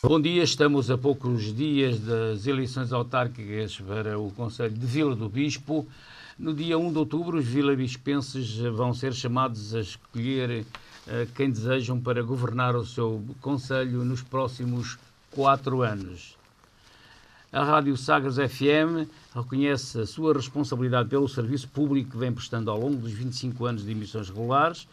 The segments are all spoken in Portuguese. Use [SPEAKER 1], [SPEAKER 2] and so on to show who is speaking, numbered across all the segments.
[SPEAKER 1] Bom dia, estamos a poucos dias das eleições autárquicas para o Conselho de Vila do Bispo. No dia 1 de outubro, os vilabispenses vão ser chamados a escolher quem desejam para governar o seu Conselho nos próximos 4 anos. A Rádio Sagres FM reconhece a sua responsabilidade pelo serviço público que vem prestando ao longo dos 25 anos de emissões regulares.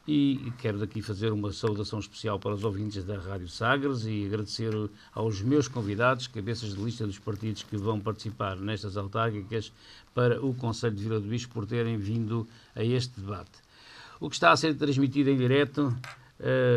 [SPEAKER 1] E quero daqui fazer uma saudação especial para os ouvintes da Rádio Sagres e agradecer aos meus convidados, cabeças de lista dos partidos que vão participar nestas autárquicas para o Conselho de Vila do Bispo, por terem vindo a este debate. O que está a ser transmitido em direto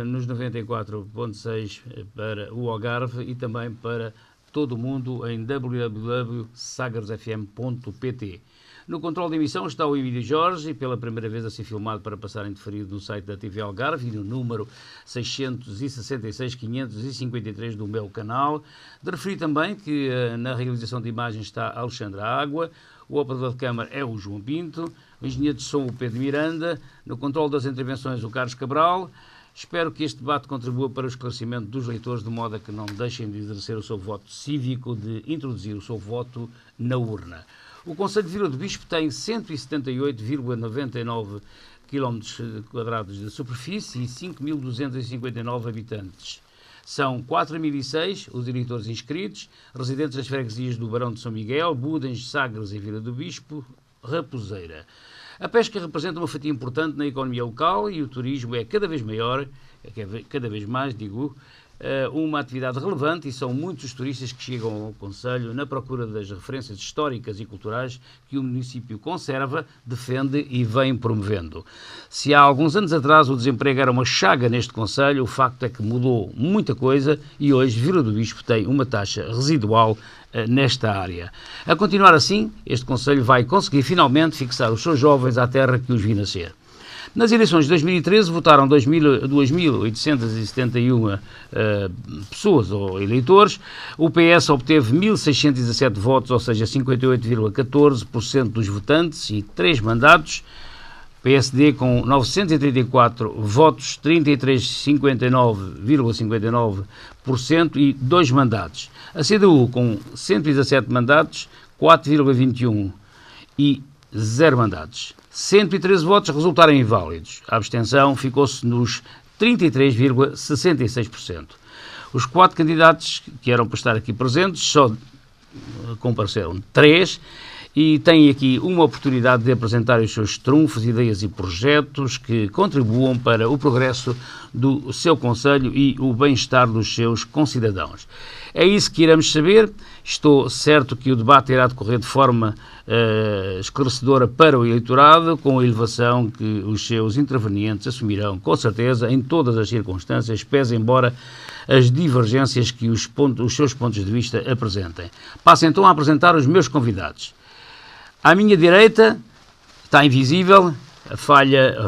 [SPEAKER 1] nos 94.6 para o Algarve e também para todo o mundo em www.sagresfm.pt. No controle de emissão está o Emílio Jorge, pela primeira vez a ser filmado para passar em deferido no site da TV Algarve e no número 666-553 do meu canal. De referir também que na realização de imagens está Alexandra Água, o operador de câmara é o João Pinto, o engenheiro de som o Pedro Miranda, no controle das intervenções o Carlos Cabral. Espero que este debate contribua para o esclarecimento dos leitores, de modo a que não deixem de exercer o seu voto cívico, de introduzir o seu voto na urna. O Conselho de Vila do Bispo tem 178,99 km² de superfície e 5.259 habitantes. São 4.006 os eleitores inscritos, residentes das freguesias do Barão de São Miguel, Budens, Sagres e Vila do Bispo, Raposeira. A pesca representa uma fatia importante na economia local e o turismo é cada vez mais, uma atividade relevante, e são muitos os turistas que chegam ao Conselho na procura das referências históricas e culturais que o município conserva, defende e vem promovendo. Se há alguns anos atrás o desemprego era uma chaga neste Conselho, o facto é que mudou muita coisa e hoje Vila do Bispo tem uma taxa residual nesta área. A continuar assim, este Conselho vai conseguir finalmente fixar os seus jovens à terra que os viu nascer. Nas eleições de 2013 votaram 2.871 pessoas ou eleitores. O PS obteve 1.617 votos, ou seja, 58,14% dos votantes e 3 mandatos. PSD com 934 votos, 33,59% e 2 mandatos. A CDU com 117 mandatos, 4,21% e 0 mandatos. 113 votos resultaram inválidos. A abstenção ficou-se nos 33,66%. Os 4 candidatos que eram para estar aqui presentes só compareceram 3 e têm aqui uma oportunidade de apresentar os seus trunfos, ideias e projetos que contribuam para o progresso do seu Conselho e o bem-estar dos seus concidadãos. É isso que iremos saber. Estou certo que o debate irá decorrer de forma esclarecedora para o eleitorado, com a elevação que os seus intervenientes assumirão, com certeza, em todas as circunstâncias, pese embora as divergências que os seus pontos de vista apresentem. Passo então a apresentar os meus convidados. À minha direita está invisível a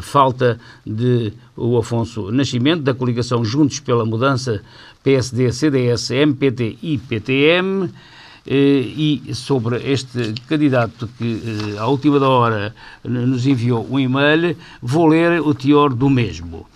[SPEAKER 1] falta de o Afonso Nascimento, da coligação Juntos pela Mudança, PSD, CDS, MPT e PTM, e sobre este candidato que à última da hora nos enviou um e-mail, vou ler o teor do mesmo.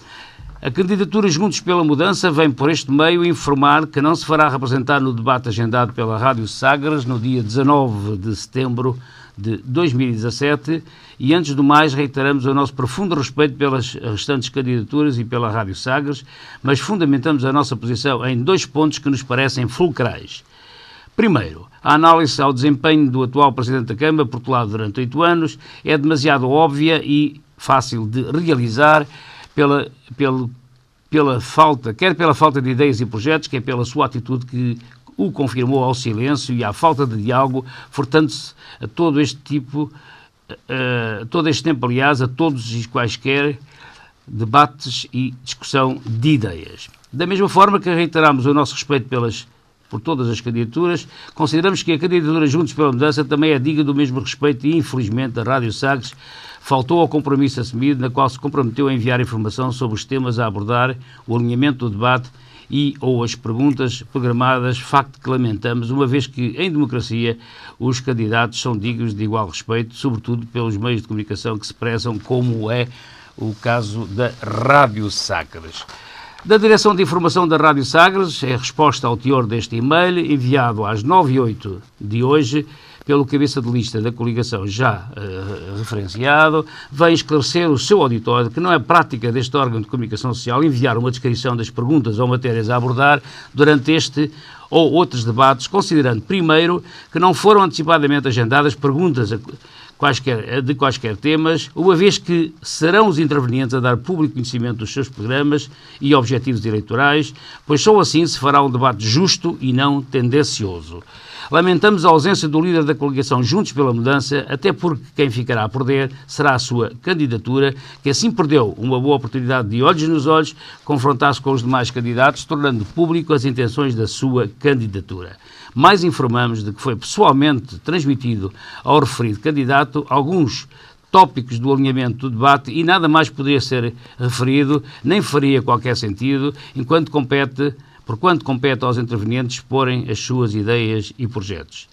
[SPEAKER 1] A candidatura Juntos pela Mudança vem por este meio informar que não se fará representar no debate agendado pela Rádio Sagres no dia 19 de setembro de 2017 e, antes do mais, reiteramos o nosso profundo respeito pelas restantes candidaturas e pela Rádio Sagres, mas fundamentamos a nossa posição em 2 pontos que nos parecem fulcrais. Primeiro, a análise ao desempenho do atual Presidente da Câmara, protelado durante 8 anos, é demasiado óbvia e fácil de realizar pela falta de ideias e projetos, quer pela sua atitude que o confirmou ao silêncio e à falta de diálogo, furtando-se a todo este tempo, aliás, a todos os quaisquer debates e discussão de ideias. Da mesma forma que reiteramos o nosso respeito por todas as candidaturas, consideramos que a candidatura Juntos pela Mudança também é digna do mesmo respeito e, infelizmente, a Rádio Sagres faltou ao compromisso assumido, na qual se comprometeu a enviar informação sobre os temas a abordar, o alinhamento do debate ou as perguntas programadas, facto que lamentamos, uma vez que, em democracia, os candidatos são dignos de igual respeito, sobretudo pelos meios de comunicação que se prezam, como é o caso da Rádio Sagres. Da Direção de Informação da Rádio Sagres, é a resposta ao teor deste e-mail, enviado às 9h08 de hoje, pelo cabeça de lista da coligação já referenciado, vem esclarecer o seu auditório que não é prática deste órgão de comunicação social enviar uma descrição das perguntas ou matérias a abordar durante este ou outros debates, considerando, primeiro, que não foram antecipadamente agendadas perguntas de quaisquer temas, uma vez que serão os intervenientes a dar público conhecimento dos seus programas e objetivos eleitorais, pois só assim se fará um debate justo e não tendencioso. Lamentamos a ausência do líder da coligação Juntos pela Mudança, até porque quem ficará a perder será a sua candidatura, que assim perdeu uma boa oportunidade de olhos nos olhos confrontar-se com os demais candidatos, tornando público as intenções da sua candidatura. Mais informamos de que foi pessoalmente transmitido ao referido candidato alguns tópicos do alinhamento do debate e nada mais poderia ser referido, nem faria qualquer sentido, porquanto compete aos intervenientes exporem as suas ideias e projetos.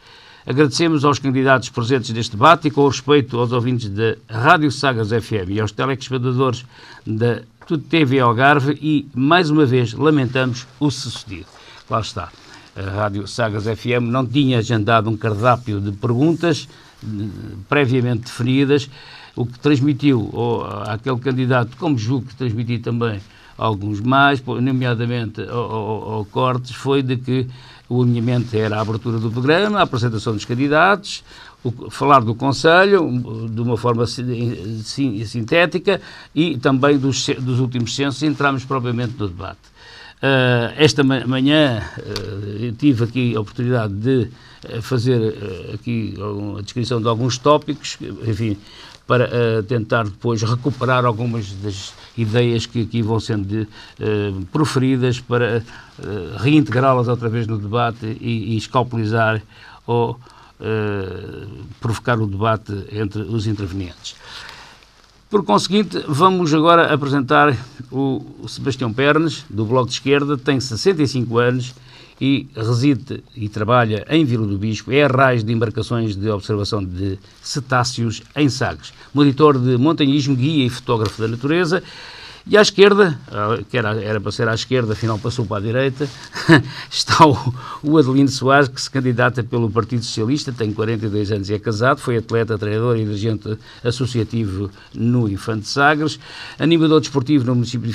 [SPEAKER 1] Agradecemos aos candidatos presentes neste debate e, com respeito aos ouvintes da Rádio Sagres FM e aos telespectadores da TV Algarve, e, mais uma vez, lamentamos o sucedido. Lá está. A Rádio Sagres FM não tinha agendado um cardápio de perguntas previamente definidas, o que transmitiu àquele candidato, como julgo que transmitiu também alguns mais, nomeadamente ao Cortes, foi de que o alinhamento era a abertura do programa, a apresentação dos candidatos, falar do Conselho de uma forma sintética e também dos últimos censos, e entramos propriamente no debate. Esta manhã tive aqui a oportunidade de fazer aqui a descrição de alguns tópicos, enfim, para tentar depois recuperar algumas das ideias que aqui vão sendo proferidas, para reintegrá-las outra vez no debate e escalpelizar ou provocar o debate entre os intervenientes. Por conseguinte, vamos agora apresentar o Sebastião Pernes, do Bloco de Esquerda, tem 65 anos e reside e trabalha em Vila do Bispo, é arraiz de embarcações de observação de cetáceos em Sagres, monitor de montanhismo, guia e fotógrafo da natureza. E à esquerda, que era para ser à esquerda, afinal passou para a direita, está o Adelino Soares, que se candidata pelo Partido Socialista, tem 42 anos e é casado, foi atleta, treinador e dirigente associativo no Infante Sagres, animador desportivo no município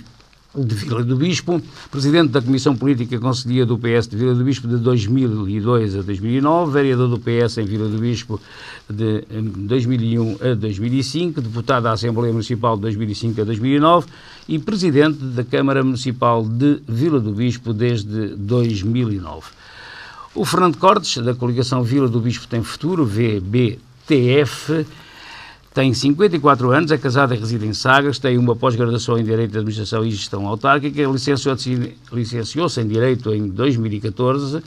[SPEAKER 1] de Vila do Bispo, presidente da Comissão Política Conselhia do PS de Vila do Bispo de 2002 a 2009, vereador do PS em Vila do Bispo de 2001 a 2005, deputado da Assembleia Municipal de 2005 a 2009 e presidente da Câmara Municipal de Vila do Bispo desde 2009. O Fernando Cortes, da coligação Vila do Bispo Tem Futuro, VBTF, tem 54 anos, é casado e reside em Sagres, tem uma pós-graduação em Direito de Administração e Gestão Autárquica, licenciou-se em Direito em 2014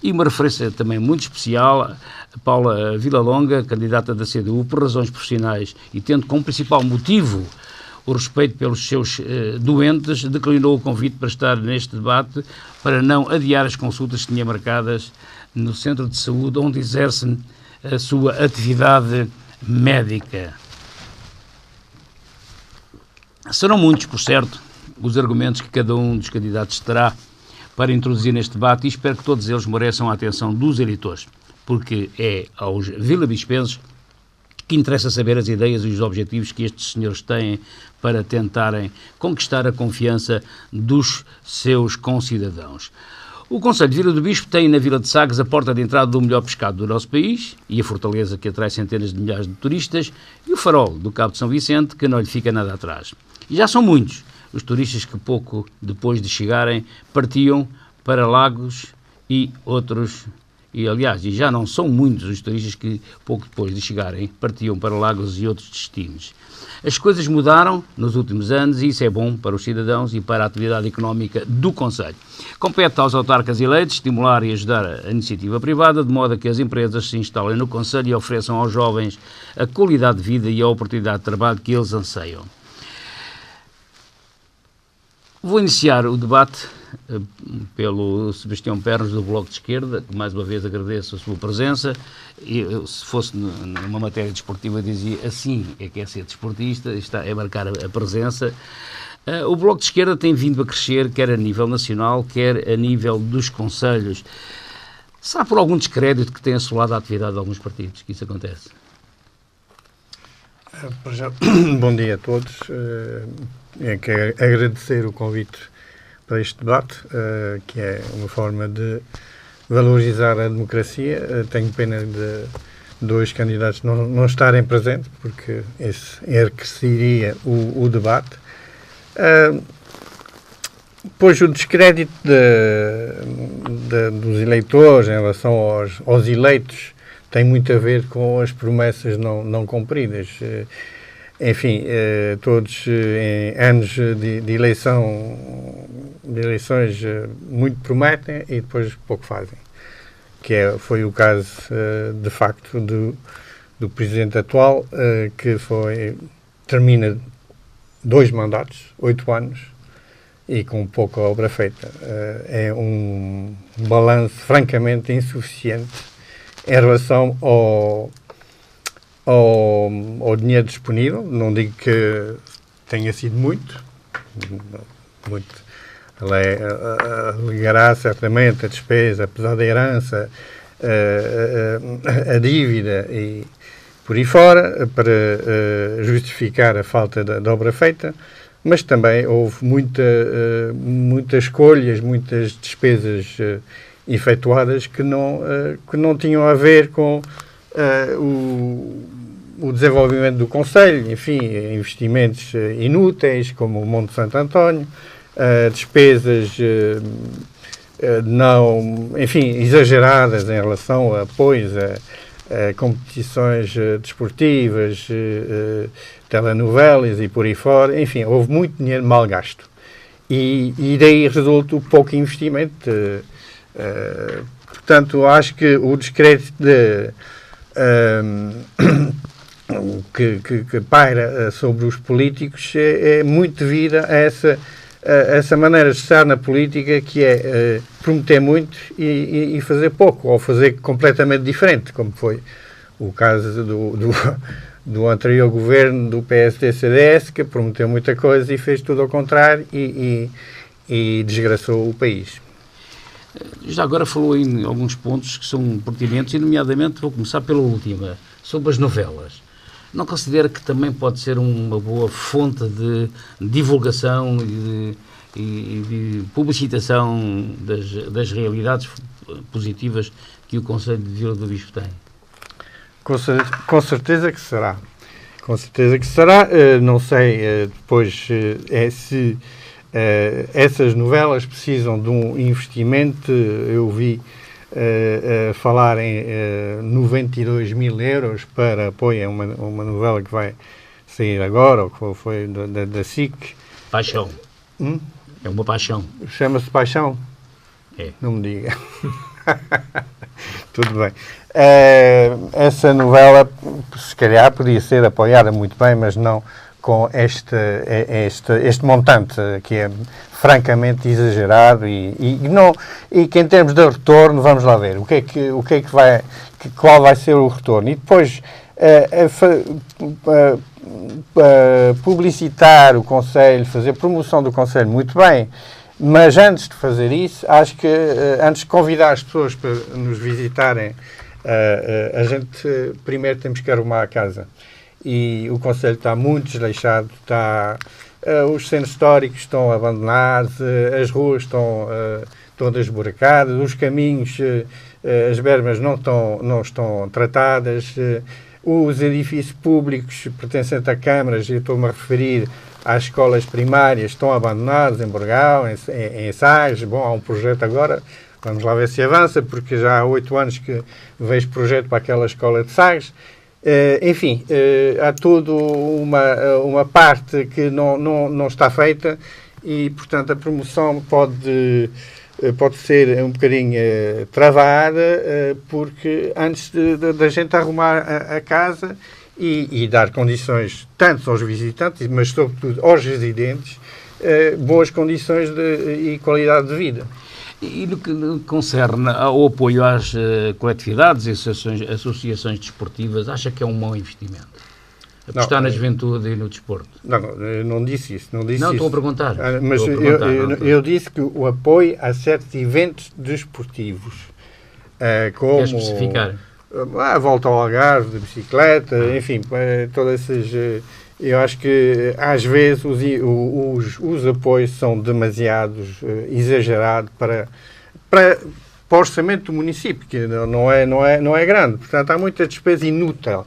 [SPEAKER 1] e uma referência também muito especial, a Paula Villalonga, candidata da CDU, por razões profissionais e tendo como principal motivo o respeito pelos seus doentes, declinou o convite para estar neste debate para não adiar as consultas que tinha marcadas no Centro de Saúde, onde exerce a sua atividade médica. Serão muitos, por certo, os argumentos que cada um dos candidatos terá para introduzir neste debate e espero que todos eles mereçam a atenção dos eleitores, porque é aos vilabispenses que interessa saber as ideias e os objetivos que estes senhores têm para tentarem conquistar a confiança dos seus concidadãos. O Conselho de Vila do Bispo tem na Vila de Sagres a porta de entrada do melhor pescado do nosso país e a fortaleza que atrai centenas de milhares de turistas e o farol do Cabo de São Vicente, que não lhe fica nada atrás. E já são muitos os turistas que pouco depois de chegarem partiam para Lagos e outros, e aliás, e já não são muitos os turistas que pouco depois de chegarem partiam para Lagos e outros destinos. As coisas mudaram nos últimos anos e isso é bom para os cidadãos e para a atividade económica do Conselho. Compete aos autarcas eleitos estimular e ajudar a iniciativa privada, de modo a que as empresas se instalem no Conselho e ofereçam aos jovens a qualidade de vida e a oportunidade de trabalho que eles anseiam. Vou iniciar o debate pelo Sebastião Pernes, do Bloco de Esquerda, que mais uma vez agradeço a sua presença. Se fosse numa matéria desportiva, dizia assim é que é ser desportista, é marcar a presença. O Bloco de Esquerda tem vindo a crescer, quer a nível nacional, quer a nível dos concelhos. Será por algum descrédito que tem assolado a atividade de alguns partidos que isso acontece?
[SPEAKER 2] Bom dia a todos. Quero agradecer o convite para este debate, que é uma forma de valorizar a democracia. Tenho pena de dois candidatos não estarem presentes, porque esse enriqueceria o debate. Pois o descrédito dos eleitores em relação aos eleitos tem muito a ver com as promessas não cumpridas. Enfim, todos em anos de eleições muito prometem e depois pouco fazem. Foi o caso, de facto, do presidente atual, que termina 2 mandatos, 8 anos, e com pouca obra feita. É um balanço francamente insuficiente em relação ao dinheiro disponível. Não digo que tenha sido muito. Alegará certamente a despesa, apesar da herança, a dívida e por aí fora, para justificar a falta de obra feita, mas também houve muitas escolhas, muitas despesas efetuadas que não tinham a ver com o desenvolvimento do concelho. Enfim, investimentos inúteis, como o Monte Santo António, despesas exageradas em relação a apoios a competições desportivas, telenovelas e por aí fora. Enfim, houve muito dinheiro mal gasto. E daí resulta o pouco investimento. Portanto, acho que o descrédito que paira sobre os políticos é muito devido a essa maneira de estar na política, que é prometer muito e fazer pouco, ou fazer completamente diferente, como foi o caso do anterior governo do PSD-CDS, que prometeu muita coisa e fez tudo ao contrário e desgraçou o país.
[SPEAKER 1] Já agora falou em alguns pontos que são pertinentes, e nomeadamente, vou começar pela última, sobre as novelas. Não considera que também pode ser uma boa fonte de divulgação e de publicitação das realidades positivas que o Concelho de Vila do Bispo tem?
[SPEAKER 2] Com certeza que será. Com certeza que será. Não sei depois se essas novelas precisam de um investimento. Eu vi falar em 92 mil euros para apoio a uma novela que vai sair agora, ou que foi da SIC.
[SPEAKER 1] Paixão. É uma paixão.
[SPEAKER 2] Chama-se Paixão?
[SPEAKER 1] É.
[SPEAKER 2] Não me diga. Tudo bem. Essa novela, se calhar, podia ser apoiada muito bem, mas não com este montante, que é francamente exagerado e que em termos de retorno, vamos lá ver, qual vai ser o retorno. E depois publicitar o Conselho, fazer promoção do Conselho muito bem, mas antes de fazer isso, acho que antes de convidar as pessoas para nos visitarem, a gente primeiro temos que arrumar a casa. E o Conselho está muito desleixado, os centros históricos estão abandonados, as ruas estão todas esburacadas, os caminhos, as bermas não estão tratadas, os edifícios públicos pertencentes a câmaras, eu estou-me a referir às escolas primárias, estão abandonados em Borgal, em Sagres. Bom, há um projeto agora, vamos lá ver se avança, porque já há 8 anos que vejo projeto para aquela escola de Sagres. Enfim, há toda uma parte que não está feita e, portanto, a promoção pode ser um bocadinho travada, porque antes da gente arrumar a casa e dar condições tanto aos visitantes, mas sobretudo aos residentes, boas condições e qualidade de vida.
[SPEAKER 1] E no que concerne ao apoio às coletividades e associações desportivas, acha que é um mau investimento? apostar na juventude e no desporto.
[SPEAKER 2] Não disse isso. Não
[SPEAKER 1] estou a perguntar.
[SPEAKER 2] Mas eu disse que o apoio a certos eventos desportivos, como...
[SPEAKER 1] Quer especificar?
[SPEAKER 2] A volta ao Algarve, de bicicleta, enfim, todas essas... Eu acho que, às vezes, os apoios são demasiados exagerados para o orçamento do município, que não é grande. Portanto, há muita despesa inútil.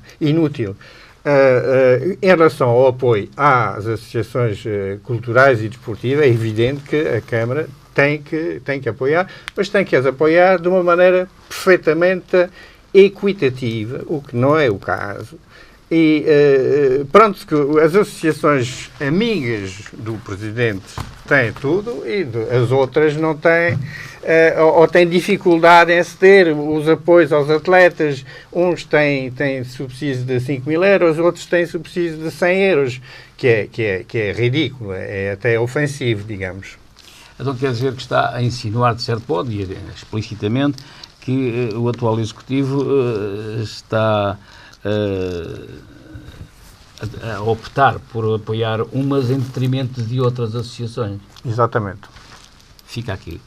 [SPEAKER 2] Em relação ao apoio às associações culturais e desportivas, é evidente que a Câmara tem que apoiar, mas tem que as apoiar de uma maneira perfeitamente equitativa, o que não é o caso. E pronto, que as associações amigas do Presidente têm tudo e as outras não têm, ou têm dificuldade em aceder os apoios aos atletas. Uns têm subsídio de 5.000 euros, outros têm subsídio de 100 euros, que é ridículo, é até ofensivo, digamos.
[SPEAKER 1] Então quer dizer que está a insinuar, de certo modo, e explicitamente, que o atual Executivo está a optar por apoiar umas em detrimento de outras associações.
[SPEAKER 2] Exatamente.
[SPEAKER 1] Fica aqui.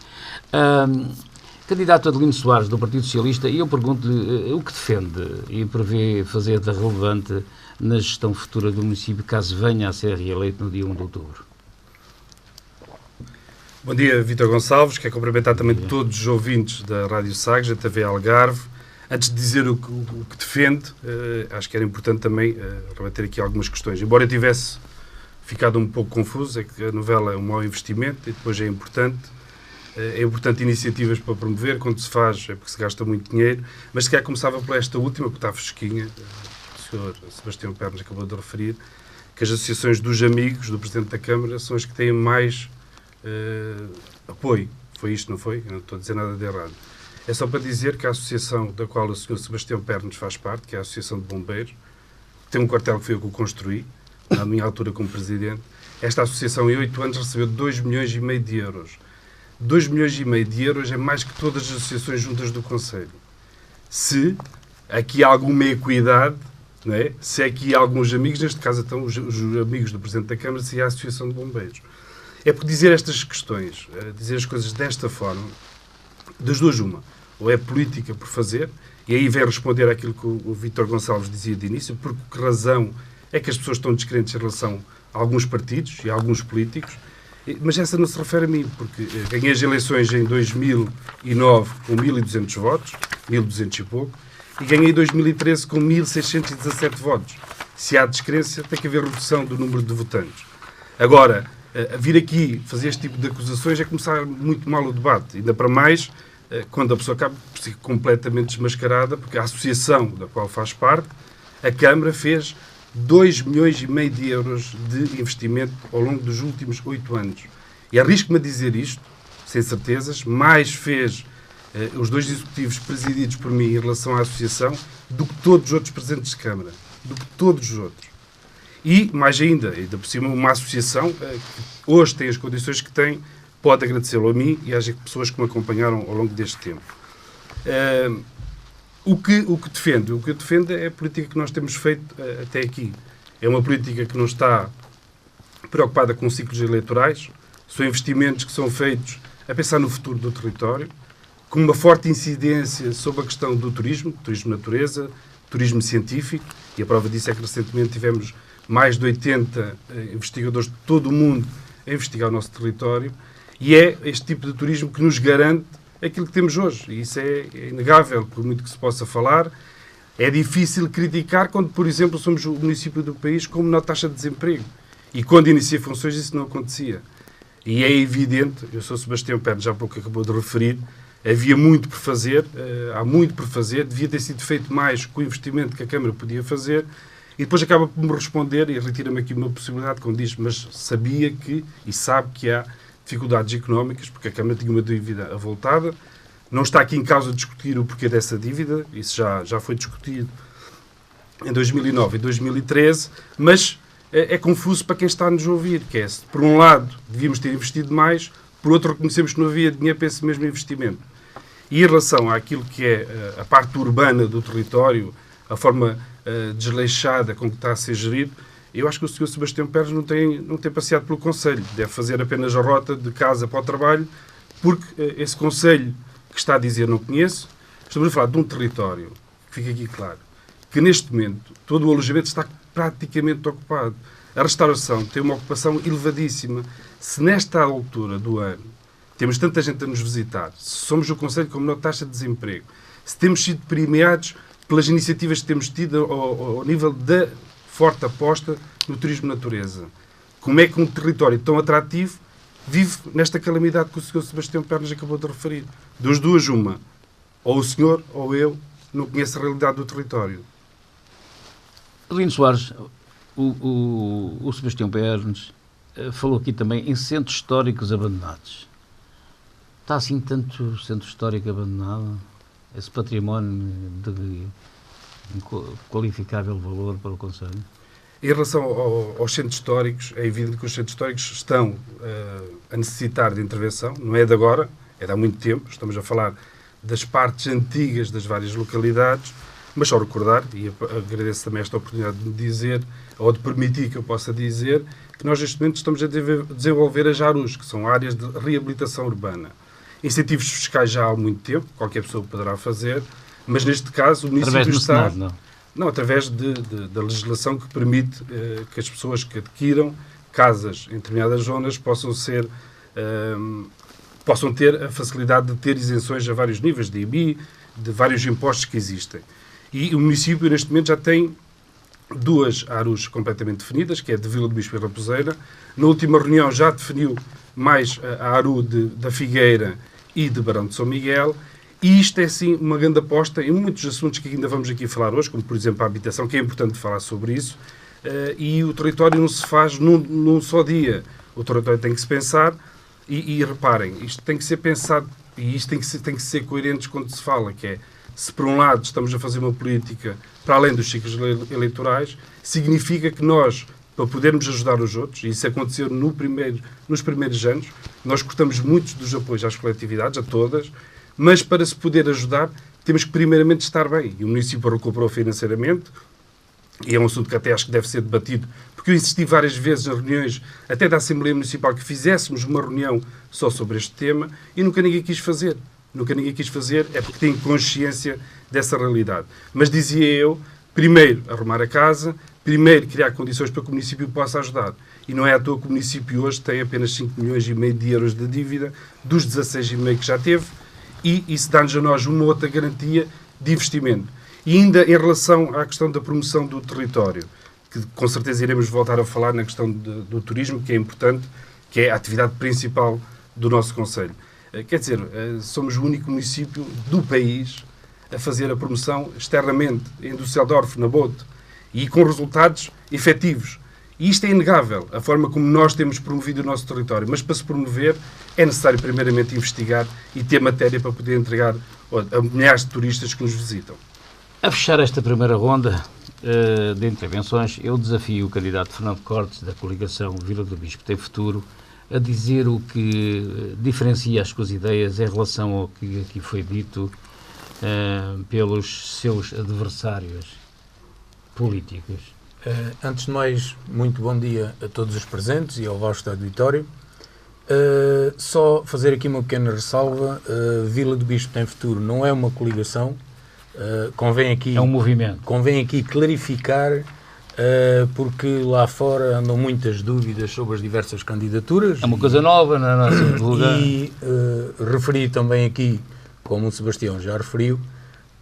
[SPEAKER 1] Candidato Adelino Soares, do Partido Socialista, e eu pergunto-lhe o que defende e prevê fazer de relevante na gestão futura do município, caso venha a ser reeleito no dia 1 de outubro.
[SPEAKER 3] Bom dia, Vítor Gonçalves. Quero cumprimentar também todos os ouvintes da Rádio Sagres, da TV Algarve. Antes de dizer o que defende, acho que era importante também rebater aqui algumas questões. Embora eu tivesse ficado um pouco confuso, é que a novela é um mau investimento e depois é importante iniciativas para promover, quando se faz é porque se gasta muito dinheiro, mas se calhar começava por esta última, que está fresquinha, o Sr. Sebastião Pernas acabou de referir, que as associações dos amigos do Presidente da Câmara são as que têm mais apoio. Foi isto, não foi? Eu não estou a dizer nada de errado. É só para dizer que a associação da qual o Sr. Sebastião Pernas faz parte, que é a Associação de Bombeiros, tem um quartel que foi eu que o construí, na minha altura como Presidente. Esta associação, em 8 anos, recebeu 2,5 milhões de euros. 2,5 milhões de euros é mais que todas as associações juntas do Conselho. Se aqui há alguma equidade, não é? Se aqui há alguns amigos, neste caso estão os amigos do Presidente da Câmara, se há a Associação de Bombeiros. É por dizer estas questões, dizer as coisas desta forma, das duas uma. Ou é política por fazer, e aí vem responder àquilo que o Vítor Gonçalves dizia de início, por que razão é que as pessoas estão descrentes em relação a alguns partidos e a alguns políticos, mas essa não se refere a mim, porque ganhei as eleições em 2009 com 1.200 votos, 1.200 e pouco, e ganhei em 2013 com 1.617 votos. Se há descrença, tem que haver redução do número de votantes. Agora, vir aqui fazer este tipo de acusações é começar muito mal o debate, ainda para mais quando a pessoa acaba por ser completamente desmascarada, porque a associação da qual faz parte, a Câmara fez 2,5 milhões de euros de investimento ao longo dos últimos 8 anos. E arrisco-me a dizer isto, sem certezas, mais fez os dois executivos presididos por mim em relação à associação do que todos os outros presidentes de Câmara. Do que todos os outros. E, mais ainda por cima, uma associação que hoje tem as condições que tem, pode agradecê-lo a mim e às pessoas que me acompanharam ao longo deste tempo. O que defende? O que eu defendo é a política que nós temos feito até aqui. É uma política que não está preocupada com ciclos eleitorais, são investimentos que são feitos a pensar no futuro do território, com uma forte incidência sobre a questão do turismo natureza, turismo científico, e a prova disso é que recentemente tivemos mais de 80 investigadores de todo o mundo a investigar o nosso território, e é este tipo de turismo que nos garante aquilo que temos hoje. E isso é inegável, por muito que se possa falar. É difícil criticar quando, por exemplo, somos o município do país com menor taxa de desemprego. E quando iniciei funções isso não acontecia. E é evidente, eu sou Sebastião Pernas, já há pouco acabou de referir, havia muito por fazer, há muito por fazer, devia ter sido feito mais com o investimento que a Câmara podia fazer, e depois acaba por me responder, e retira-me aqui uma possibilidade, como diz, mas sabia que, e sabe que há dificuldades económicas, porque a Câmara tinha uma dívida avultada. Não está aqui em causa discutir o porquê dessa dívida, isso já foi discutido em 2009 e 2013, mas é confuso para quem está a nos ouvir, que é, por um lado, devíamos ter investido mais, por outro, reconhecemos que não havia dinheiro para esse mesmo investimento. E em relação àquilo que é a parte urbana do território, a forma desleixada com que está a ser gerido, eu acho que o Sr. Sebastião Pérez não tem passeado pelo Conselho. Deve fazer apenas a rota de casa para o trabalho, porque esse Conselho que está a dizer não conheço. Estamos a falar de um território, que fica aqui claro, que neste momento todo o alojamento está praticamente ocupado. A restauração tem uma ocupação elevadíssima. Se nesta altura do ano temos tanta gente a nos visitar, se somos o Conselho com menor taxa de desemprego, se temos sido premiados pelas iniciativas que temos tido ao nível da forte aposta no turismo natureza, como é que um território tão atrativo vive nesta calamidade que o Sr. Sebastião Pérez acabou de referir? Dos duas, uma. Ou o senhor ou eu não conheço a realidade do território.
[SPEAKER 1] Adelino Soares, o Sebastião Pérez falou aqui também em centros históricos abandonados. Está assim tanto centro histórico abandonado? Esse património de qualificável valor para o Conselho?
[SPEAKER 3] Em relação aos centros históricos, é evidente que os centros históricos estão a necessitar de intervenção. Não é de agora, é de há muito tempo. Estamos a falar das partes antigas das várias localidades, mas só recordar, e agradeço também esta oportunidade de me dizer, ou de permitir que eu possa dizer, que nós neste momento estamos a desenvolver as ARUs, que são áreas de reabilitação urbana. Incentivos fiscais já há muito tempo, qualquer pessoa poderá fazer, mas neste caso o município
[SPEAKER 1] através do
[SPEAKER 3] está...
[SPEAKER 1] Senado,
[SPEAKER 3] não, através da legislação que permite que as pessoas que adquiram casas em determinadas zonas possam ter a facilidade de ter isenções a vários níveis de IBI, de vários impostos que existem. E o município, neste momento, já tem duas ARUs completamente definidas, que é de Vila do Bispo e Raposeira. Na última reunião já definiu mais a ARU da Figueira e de Barão de São Miguel. E isto é, sim, uma grande aposta em muitos assuntos que ainda vamos aqui falar hoje, como, por exemplo, a habitação, que é importante falar sobre isso. E o território não se faz num só dia. O território tem que se pensar. E reparem, isto tem que ser pensado e isto tem que ser coerentes quando se fala, que é, se por um lado estamos a fazer uma política para além dos ciclos eleitorais, significa que nós, para podermos ajudar os outros, e isso aconteceu nos primeiros anos, nós cortamos muitos dos apoios às coletividades, a todas, mas para se poder ajudar, temos que primeiramente estar bem. E o município recuperou financeiramente, e é um assunto que até acho que deve ser debatido, porque eu insisti várias vezes nas reuniões, até da Assembleia Municipal, que fizéssemos uma reunião só sobre este tema, e nunca ninguém quis fazer. Nunca ninguém quis fazer, é porque tem consciência dessa realidade. Mas dizia eu, primeiro arrumar a casa, primeiro criar condições para que o município possa ajudar. E não é à toa que o município hoje tem apenas 5,5 milhões de euros de dívida, dos 16,5 que já teve, e isso dá-nos a nós uma outra garantia de investimento. E ainda em relação à questão da promoção do território, que com certeza iremos voltar a falar na questão do turismo, que é importante, que é a atividade principal do nosso Conselho. Quer dizer, somos o único município do país a fazer a promoção externamente, em Düsseldorf, na Bote, e com resultados efetivos. E isto é inegável, a forma como nós temos promovido o nosso território. Mas para se promover é necessário primeiramente investigar e ter matéria para poder entregar a milhares de turistas que nos visitam.
[SPEAKER 1] A fechar esta primeira ronda de intervenções, eu desafio o candidato Fernando Cortes, da coligação Vila do Bispo Tem Futuro, a dizer o que diferencia as suas ideias em relação ao que aqui foi dito pelos seus adversários políticos.
[SPEAKER 4] Antes de mais, muito bom dia a todos os presentes e ao vosso auditório. Só fazer aqui uma pequena ressalva. Vila do Bispo Tem Futuro não é uma coligação. Convém aqui,
[SPEAKER 1] é um movimento.
[SPEAKER 4] Convém aqui clarificar, porque lá fora andam muitas dúvidas sobre as diversas candidaturas.
[SPEAKER 1] É uma coisa nova na nossa lugar.
[SPEAKER 4] E referi também aqui, como o Sebastião já referiu,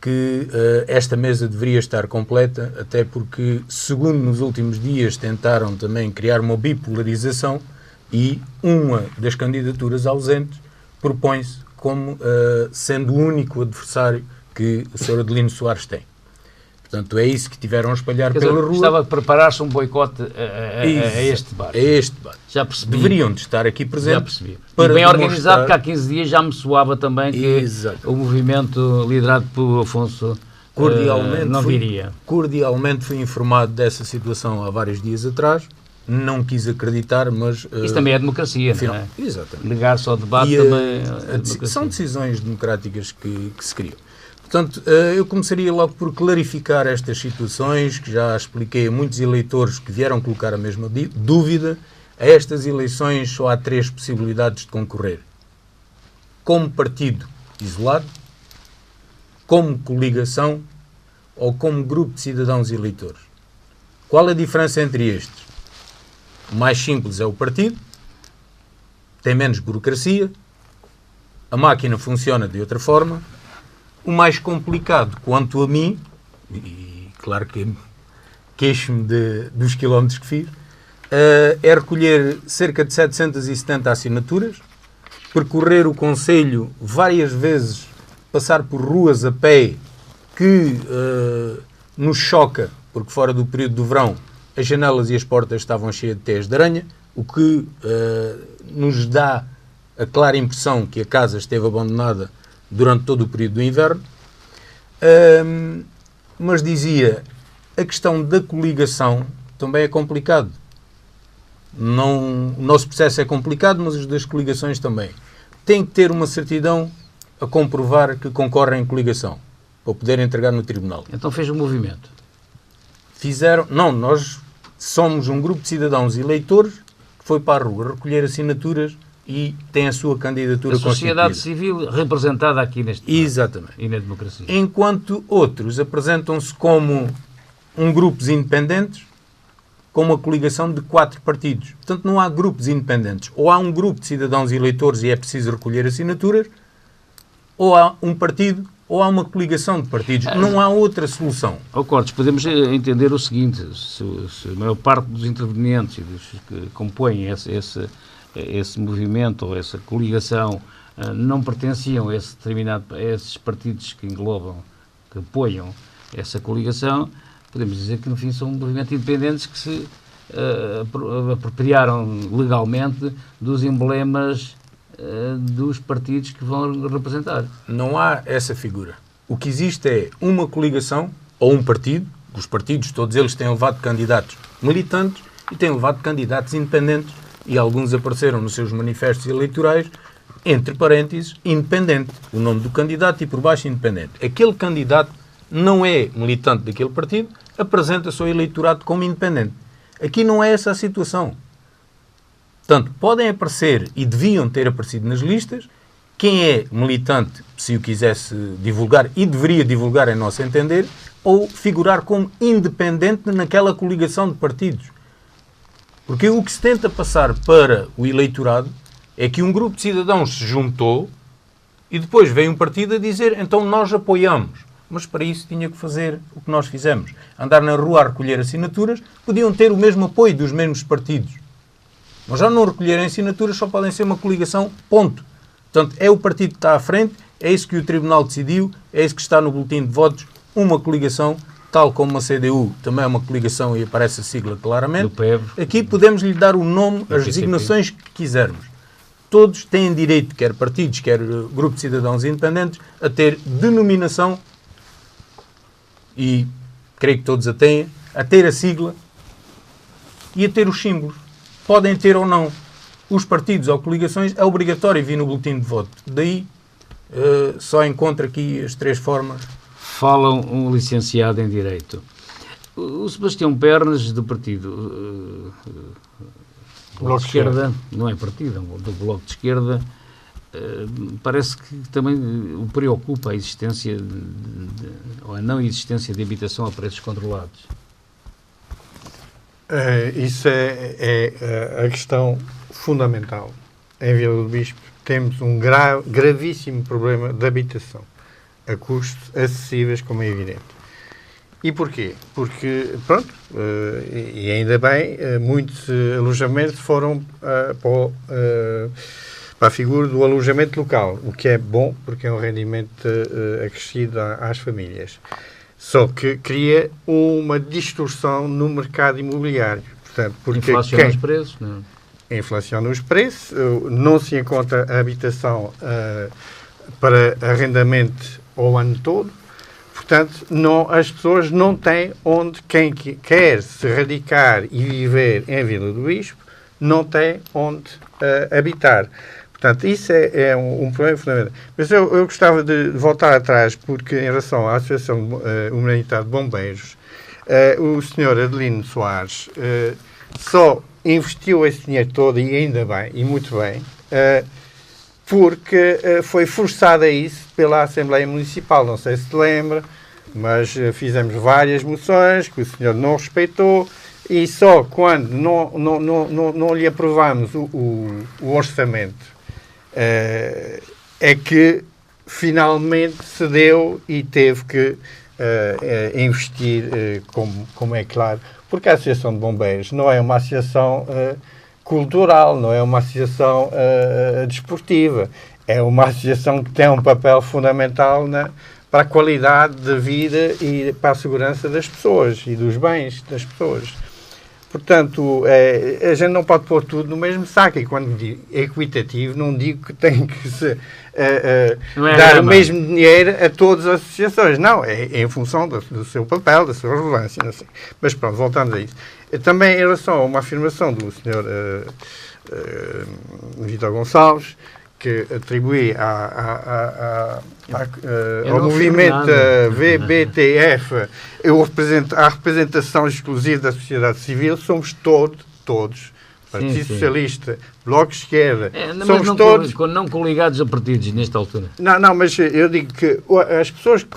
[SPEAKER 4] que esta mesa deveria estar completa, até porque, segundo nos últimos dias, tentaram também criar uma bipolarização e uma das candidaturas ausentes propõe-se como sendo o único adversário que o Sr. Adelino Soares tem. Portanto, é isso que tiveram a espalhar pela rua.
[SPEAKER 1] Estava a preparar-se um boicote a este debate.
[SPEAKER 4] A este debate.
[SPEAKER 1] Já percebi.
[SPEAKER 4] Deveriam de estar aqui presentes.
[SPEAKER 1] Já percebi. E bem organizado, que há 15 dias já me soava também que o movimento liderado por Afonso não viria.
[SPEAKER 4] Cordialmente fui informado dessa situação há vários dias atrás. Não quis acreditar, mas...
[SPEAKER 1] Isso também é democracia,
[SPEAKER 4] afinal,
[SPEAKER 1] não é?
[SPEAKER 4] Exatamente.
[SPEAKER 1] Ligar-se ao debate também é democracia.
[SPEAKER 4] São decisões democráticas que se criam. Portanto, eu começaria logo por clarificar estas situações, que já expliquei a muitos eleitores que vieram colocar a mesma dúvida. A estas eleições só há 3 possibilidades de concorrer. Como partido isolado, como coligação ou como grupo de cidadãos eleitores. Qual a diferença entre estes? O mais simples é o partido, tem menos burocracia, a máquina funciona de outra forma. O mais complicado, quanto a mim, e claro que queixo-me dos quilómetros que fiz, é recolher cerca de 770 assinaturas, percorrer o concelho várias vezes, passar por ruas a pé, que nos choca, porque fora do período do verão as janelas e as portas estavam cheias de teias de aranha, o que nos dá a clara impressão que a casa esteve abandonada durante todo o período do inverno. Mas dizia, a questão da coligação também é complicado. O nosso processo é complicado, mas os das coligações também. Tem que ter uma certidão a comprovar que concorrem em coligação, para poder entregar no tribunal.
[SPEAKER 1] Então fez um movimento?
[SPEAKER 4] Não, nós somos um grupo de cidadãos eleitores que foi para a rua recolher assinaturas e tem a sua candidatura constituída.
[SPEAKER 1] A sociedade civil representada aqui neste país.
[SPEAKER 4] Exatamente.
[SPEAKER 1] E na democracia.
[SPEAKER 4] Enquanto outros apresentam-se como um grupos independentes, com uma coligação de 4 partidos. Portanto, não há grupos independentes. Ou há um grupo de cidadãos eleitores e é preciso recolher assinaturas, ou há um partido, ou há uma coligação de partidos. Não há outra solução.
[SPEAKER 1] Cortes, podemos entender o seguinte, se a maior parte dos intervenientes e dos que compõem esse movimento ou essa coligação não pertenciam a esses partidos que englobam, que apoiam essa coligação, podemos dizer que no fim são movimentos independentes que se apropriaram legalmente dos emblemas dos partidos que vão representar.
[SPEAKER 4] Não há essa figura. O que existe é uma coligação ou um partido. Os partidos, todos eles, têm levado candidatos militantes e têm levado candidatos independentes, e alguns apareceram nos seus manifestos eleitorais, entre parênteses, independente. O nome do candidato e por baixo independente. Aquele candidato não é militante daquele partido, apresenta-se ao eleitorado como independente. Aqui não é essa a situação. Portanto, podem aparecer e deviam ter aparecido nas listas quem é militante, se o quisesse divulgar, e deveria divulgar, em nosso entender, ou figurar como independente naquela coligação de partidos. Porque o que se tenta passar para o eleitorado é que um grupo de cidadãos se juntou e depois vem um partido a dizer, então nós apoiamos. Mas para isso tinha que fazer o que nós fizemos. Andar na rua a recolher assinaturas, podiam ter o mesmo apoio dos mesmos partidos. Mas já não recolherem assinaturas, só podem ser uma coligação, ponto. Portanto, é o partido que está à frente, é isso que o Tribunal decidiu, é isso que está no boletim de votos, uma coligação, tal como a CDU também é uma coligação e aparece a sigla claramente. Aqui podemos lhe dar o nome, as designações que quisermos. Todos têm direito, quer partidos, quer grupo de cidadãos independentes, a ter denominação, e creio que todos a têm, a ter a sigla e a ter os símbolos. Podem ter ou não. Os partidos ou coligações é obrigatório vir no boletim de voto. Daí só encontro aqui as 3 formas.
[SPEAKER 1] Fala um licenciado em Direito. O Sebastião Pernas, do partido Bloco de Esquerda, não é partido, é do Bloco de Esquerda, parece que também o preocupa a existência ou a não existência de habitação a preços controlados.
[SPEAKER 2] Isso é a questão fundamental. Em Vila do Bispo temos um gravíssimo problema de habitação a custos acessíveis, como é evidente. E porquê? Porque, pronto, e ainda bem, muitos alojamentos foram para a figura do alojamento local, o que é bom, porque é um rendimento acrescido às famílias. Só que cria uma distorção no mercado imobiliário. Portanto, porque
[SPEAKER 1] inflaciona os preços, não?
[SPEAKER 2] Inflaciona os preços, não se encontra a habitação para arrendamento ao ano todo. Portanto, as pessoas não têm onde, quem quer se radicar e viver em Vila do Bispo, não tem onde habitar. Portanto, isso é um problema fundamental. Mas eu gostava de voltar atrás, porque em relação à Associação Humanitária de Bombeiros, o Sr. Adelino Soares só investiu esse dinheiro todo, e ainda bem, e muito bem, porque foi forçado a isso pela Assembleia Municipal. Não sei se lembra, mas fizemos várias moções que o senhor não respeitou, e só quando não lhe aprovámos o orçamento é que finalmente cedeu e teve que investir, como é claro, porque a Associação de Bombeiros não é uma associação cultural, não é uma associação desportiva, é uma associação que tem um papel fundamental para a qualidade de vida e para a segurança das pessoas e dos bens das pessoas. Portanto, a gente não pode pôr tudo no mesmo saco. E quando digo equitativo, não digo que tem que se dar o mesmo dinheiro a todas as associações. Não, é em função do seu papel, da sua relevância. Não sei. Mas pronto, voltando a isso. Também em relação a uma afirmação do Sr. Vítor Gonçalves, que atribui ao movimento VBTF a representação exclusiva da sociedade civil, somos todos, Partido Socialista, Bloco de Esquerda, somos todos...
[SPEAKER 1] Não coligados a partidos, nesta altura.
[SPEAKER 2] Não, mas eu digo que as pessoas que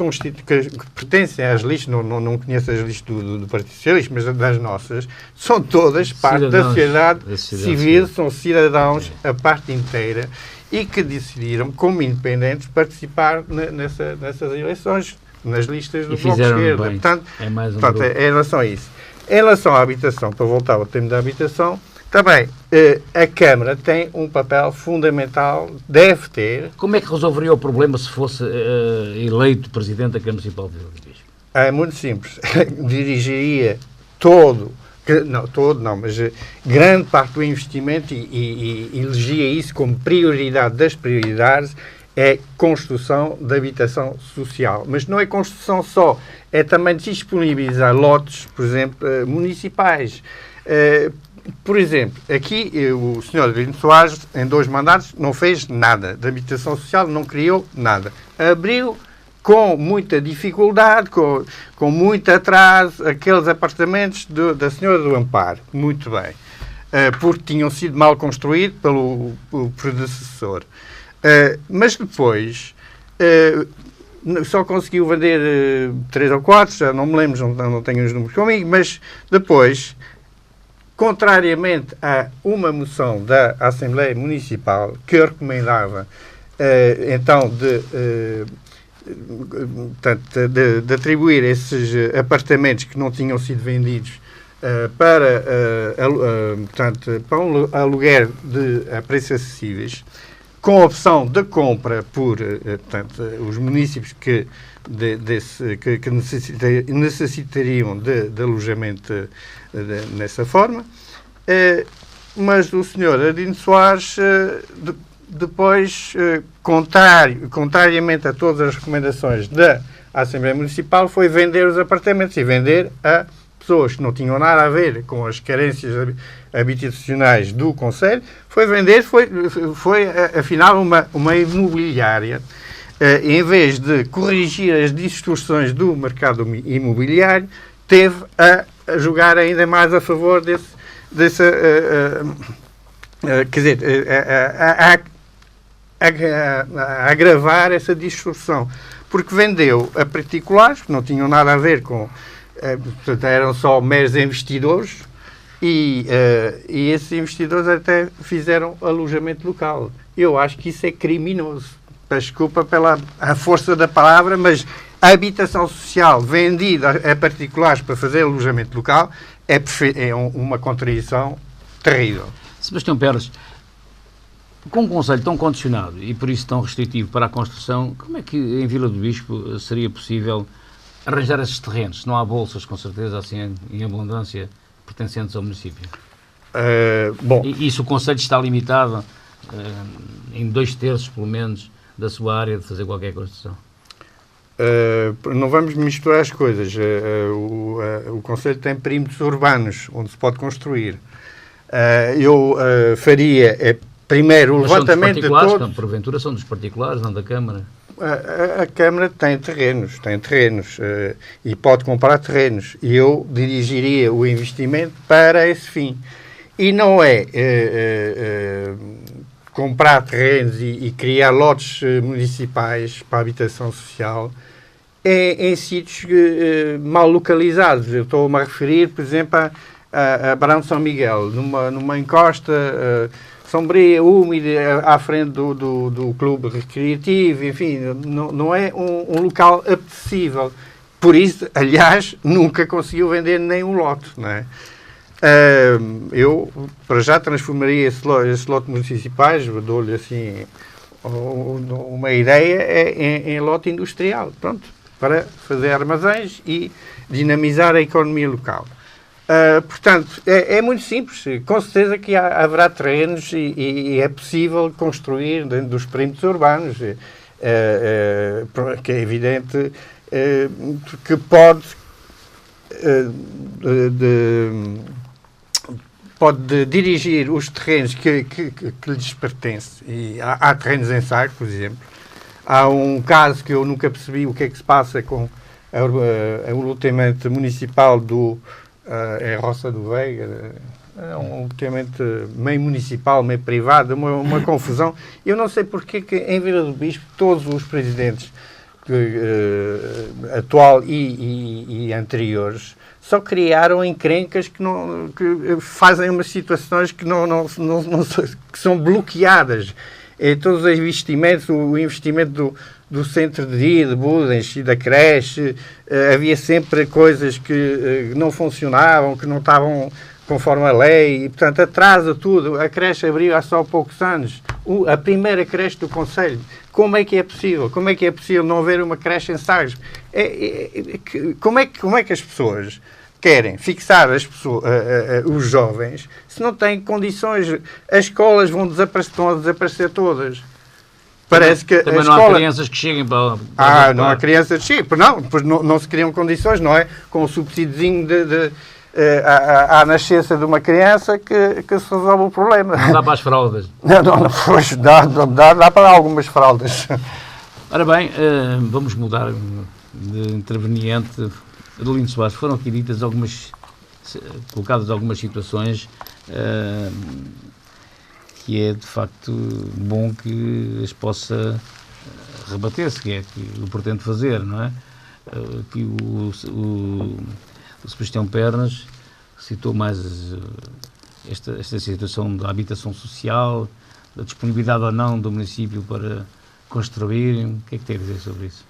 [SPEAKER 2] pertencem às listas, não conheço as listas do Partido Socialista, mas das nossas, são todas parte da sociedade civil, são cidadãos a parte inteira, e que decidiram, como independentes, participar nessas eleições, nas listas do Bloco de Esquerda. Portanto, em relação a isso. Em relação à habitação, para voltar ao tema da habitação, também a Câmara tem um papel fundamental, deve ter.
[SPEAKER 1] Como é que resolveria o problema se fosse eleito Presidente da Câmara Municipal de Vila do Bispo?
[SPEAKER 2] É muito simples. Dirigiria mas grande parte do investimento e elegia isso como prioridade das prioridades, é construção de habitação social. Mas não é construção só, é também disponibilizar lotes, por exemplo, municipais. Por exemplo, aqui o Sr. Adelino Soares, em 2 mandatos, não fez nada de habitação social, não criou nada. Abriu com muita dificuldade, com muito atraso, aqueles apartamentos da Senhora do Amparo. Muito bem. Porque tinham sido mal construídos pelo predecessor. Mas depois só conseguiu vender 3 ou 4, já não me lembro, não tenho os números comigo, mas depois, contrariamente a uma moção da Assembleia Municipal que recomendava então de atribuir esses apartamentos que não tinham sido vendidos para um aluguer a preços acessíveis, com a opção de compra por os municípios que necessitariam de alojamento nessa forma, mas o Sr. Adelino Soares depois, contrariamente a todas as recomendações da Assembleia Municipal, foi vender os apartamentos e vender a pessoas que não tinham nada a ver com as carências habitacionais do Conselho, foi afinal uma imobiliária, em vez de corrigir as distorções do mercado imobiliário, teve a jogar ainda mais a favor a agravar essa distorção, porque vendeu a particulares que não tinham nada a ver com, portanto, eram só meros investidores, e esses investidores até fizeram alojamento local. Eu acho que isso é criminoso. Peço desculpa pela força da palavra, mas a habitação social vendida a particulares para fazer alojamento local é uma contradição terrível.
[SPEAKER 1] Sebastião Pérez, com um conselho tão condicionado e por isso tão restritivo para a construção, como é que em Vila do Bispo seria possível arranjar esses terrenos? Não há bolsas, com certeza, assim em abundância, pertencentes ao município. E se o conselho está limitado em 2/3, pelo menos, da sua área de fazer qualquer construção?
[SPEAKER 2] Não vamos misturar as coisas. O concelho tem perímetros urbanos onde se pode construir. Eu faria primeiro, o
[SPEAKER 1] Mas são dos
[SPEAKER 2] levantamento de
[SPEAKER 1] particulares,
[SPEAKER 2] todos...
[SPEAKER 1] não, porventura são dos particulares, não da Câmara.
[SPEAKER 2] A Câmara tem terrenos, e pode comprar terrenos. E eu dirigiria o investimento para esse fim. E não é comprar terrenos e criar lotes municipais para a habitação social em sítios mal localizados. Eu estou-me a referir, por exemplo, a Barão de São Miguel, numa encosta sombria, úmida, à frente do clube recreativo, enfim, não é um local apetecível. Por isso, aliás, nunca conseguiu vender nenhum lote, não é? Eu, para já, transformaria esses lotes municipais, dou-lhe assim uma ideia, em lote industrial, pronto, para fazer armazéns e dinamizar a economia local. Portanto, é muito simples. Com certeza que haverá terrenos e é possível construir dentro dos perímetros urbanos, que é evidente que pode dirigir os terrenos que lhes pertencem. E há terrenos em Sagres, por exemplo. Há um caso que eu nunca percebi o que é que se passa com o loteamento municipal é Roça do Veiga, é um loteamento meio municipal, meio privado, uma confusão. Eu não sei porque que em Vila do Bispo todos os presidentes atual e anteriores só criaram encrencas que fazem umas situações que que são bloqueadas. Todos os investimentos, o investimento do centro de dia, de Budens e da creche, havia sempre coisas que não funcionavam, que não estavam conforme a lei, e, portanto, atrasa tudo. A creche abriu há só poucos anos. A primeira creche do Conselho. Como é que é possível? Como é que é possível não haver uma creche em Sagres? Como é que as pessoas querem fixar os jovens se não têm condições? As escolas vão desaparecer todas. Parece que
[SPEAKER 1] também não há crianças que cheguem para
[SPEAKER 2] não há crianças que cheguem. Não se criam condições, não é? Com o subsídiozinho à nascença de uma criança que se resolve o problema.
[SPEAKER 1] Não dá para as fraldas.
[SPEAKER 2] Pois dá para algumas fraldas.
[SPEAKER 1] Ora bem, vamos mudar de interveniente. Adelino Soares, foram aqui ditas colocadas algumas situações que é de facto bom que as possa rebater-se, que é que o pretende fazer, não é? Que o Sebastião Pernas citou mais esta situação da habitação social, da disponibilidade ou não do município para construir. O que é que tem a dizer sobre isso?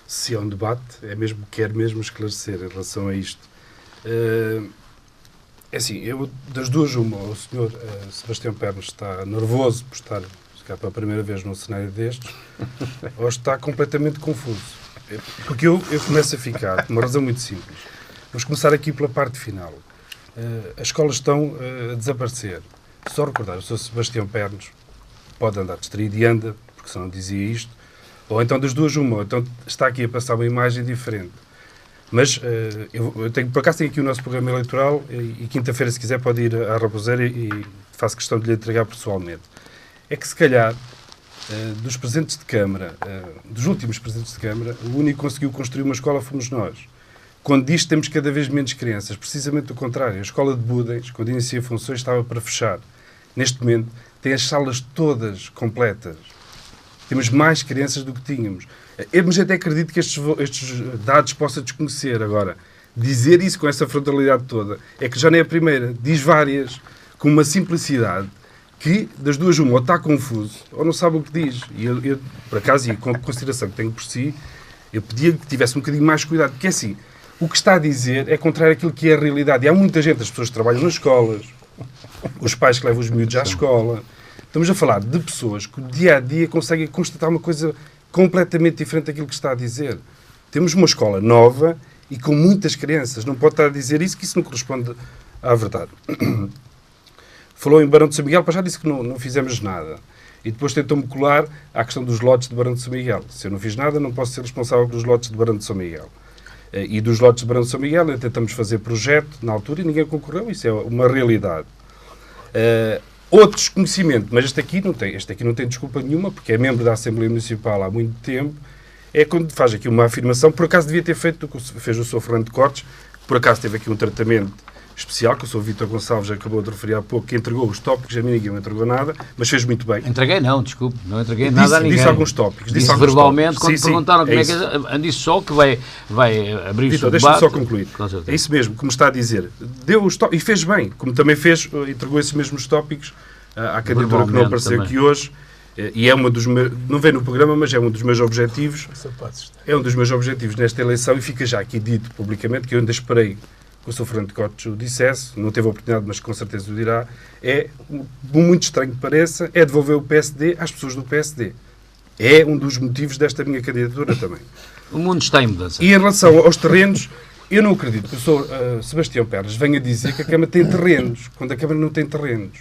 [SPEAKER 3] Se é um debate, quero mesmo esclarecer em relação a isto. É assim, eu, das duas, o senhor Sebastião Pernas está nervoso por estar pela primeira vez num cenário destes, ou está completamente confuso. Porque eu começo a ficar, por uma razão muito simples. Vamos começar aqui pela parte final. As escolas estão a desaparecer. Só recordar, o senhor Sebastião Pernas pode andar distraído e anda, porque senão dizia isto, ou então das duas uma, então está aqui a passar uma imagem diferente. Mas por acaso tenho aqui o nosso programa eleitoral e quinta-feira, se quiser, pode ir à Raposeira e faço questão de lhe entregar pessoalmente. É que se calhar, dos presidentes de Câmara, dos últimos presidentes de Câmara, o único que conseguiu construir uma escola fomos nós. Quando diz que temos cada vez menos crianças, precisamente o contrário. A escola de Budens, quando iniciei funções, estava para fechar. Neste momento, tem as salas todas completas. Temos mais crianças do que tínhamos. Mas até acredito que estes dados possa desconhecer. Agora, dizer isso com essa frontalidade toda é que já não é a primeira. Diz várias, com uma simplicidade, que das duas uma, ou está confuso, ou não sabe o que diz. E eu por acaso, e com a consideração que tenho por si, eu pedia que tivesse um bocadinho mais cuidado. Porque assim, o que está a dizer é contrário àquilo que é a realidade. E há muita gente, as pessoas que trabalham nas escolas, os pais que levam os miúdos à escola. Estamos a falar de pessoas que, dia a dia, conseguem constatar uma coisa completamente diferente daquilo que está a dizer. Temos uma escola nova e com muitas crianças. Não pode estar a dizer isso, que isso não corresponde à verdade. Falou em Barão de São Miguel, já disse que não fizemos nada. E depois tentou-me colar à questão dos lotes de Barão de São Miguel. Se eu não fiz nada, não posso ser responsável pelos lotes de Barão de São Miguel. E dos lotes de Barão de São Miguel, tentamos fazer projeto na altura e ninguém concorreu. Isso é uma realidade. Outro desconhecimento, mas este aqui não tem desculpa nenhuma, porque é membro da Assembleia Municipal há muito tempo, é quando faz aqui uma afirmação, por acaso devia ter feito o que fez o Sr. Fernando Cortes, por acaso teve aqui um tratamento especial, que o Sr. Vítor Gonçalves acabou de referir há pouco, que entregou os tópicos, a mim ninguém me entregou nada, mas fez muito bem.
[SPEAKER 1] Entreguei não, desculpe, não entreguei nada a ninguém.
[SPEAKER 3] Disse alguns tópicos.
[SPEAKER 1] Disse verbalmente, quando perguntaram como é que... Disse só que vai abrir-se o debate.
[SPEAKER 3] Deixa-me só concluir. É isso mesmo, como está a dizer. Deu os tópicos, e fez bem, como também fez, entregou esses mesmos tópicos à candidatura que não apareceu também aqui hoje, e é uma dos meus, não vem no programa, mas é um dos meus objetivos, nesta eleição, e fica já aqui dito publicamente, que eu ainda esperei que o Sr. Fernando Cortes o dissesse, não teve a oportunidade, mas com certeza o dirá, muito estranho que pareça, é devolver o PSD às pessoas do PSD. É um dos motivos desta minha candidatura também.
[SPEAKER 1] O mundo está em mudança.
[SPEAKER 3] E em relação aos terrenos, eu não acredito que o Sr. Sebastião Pernas venha dizer que a Câmara tem terrenos, quando a Câmara não tem terrenos.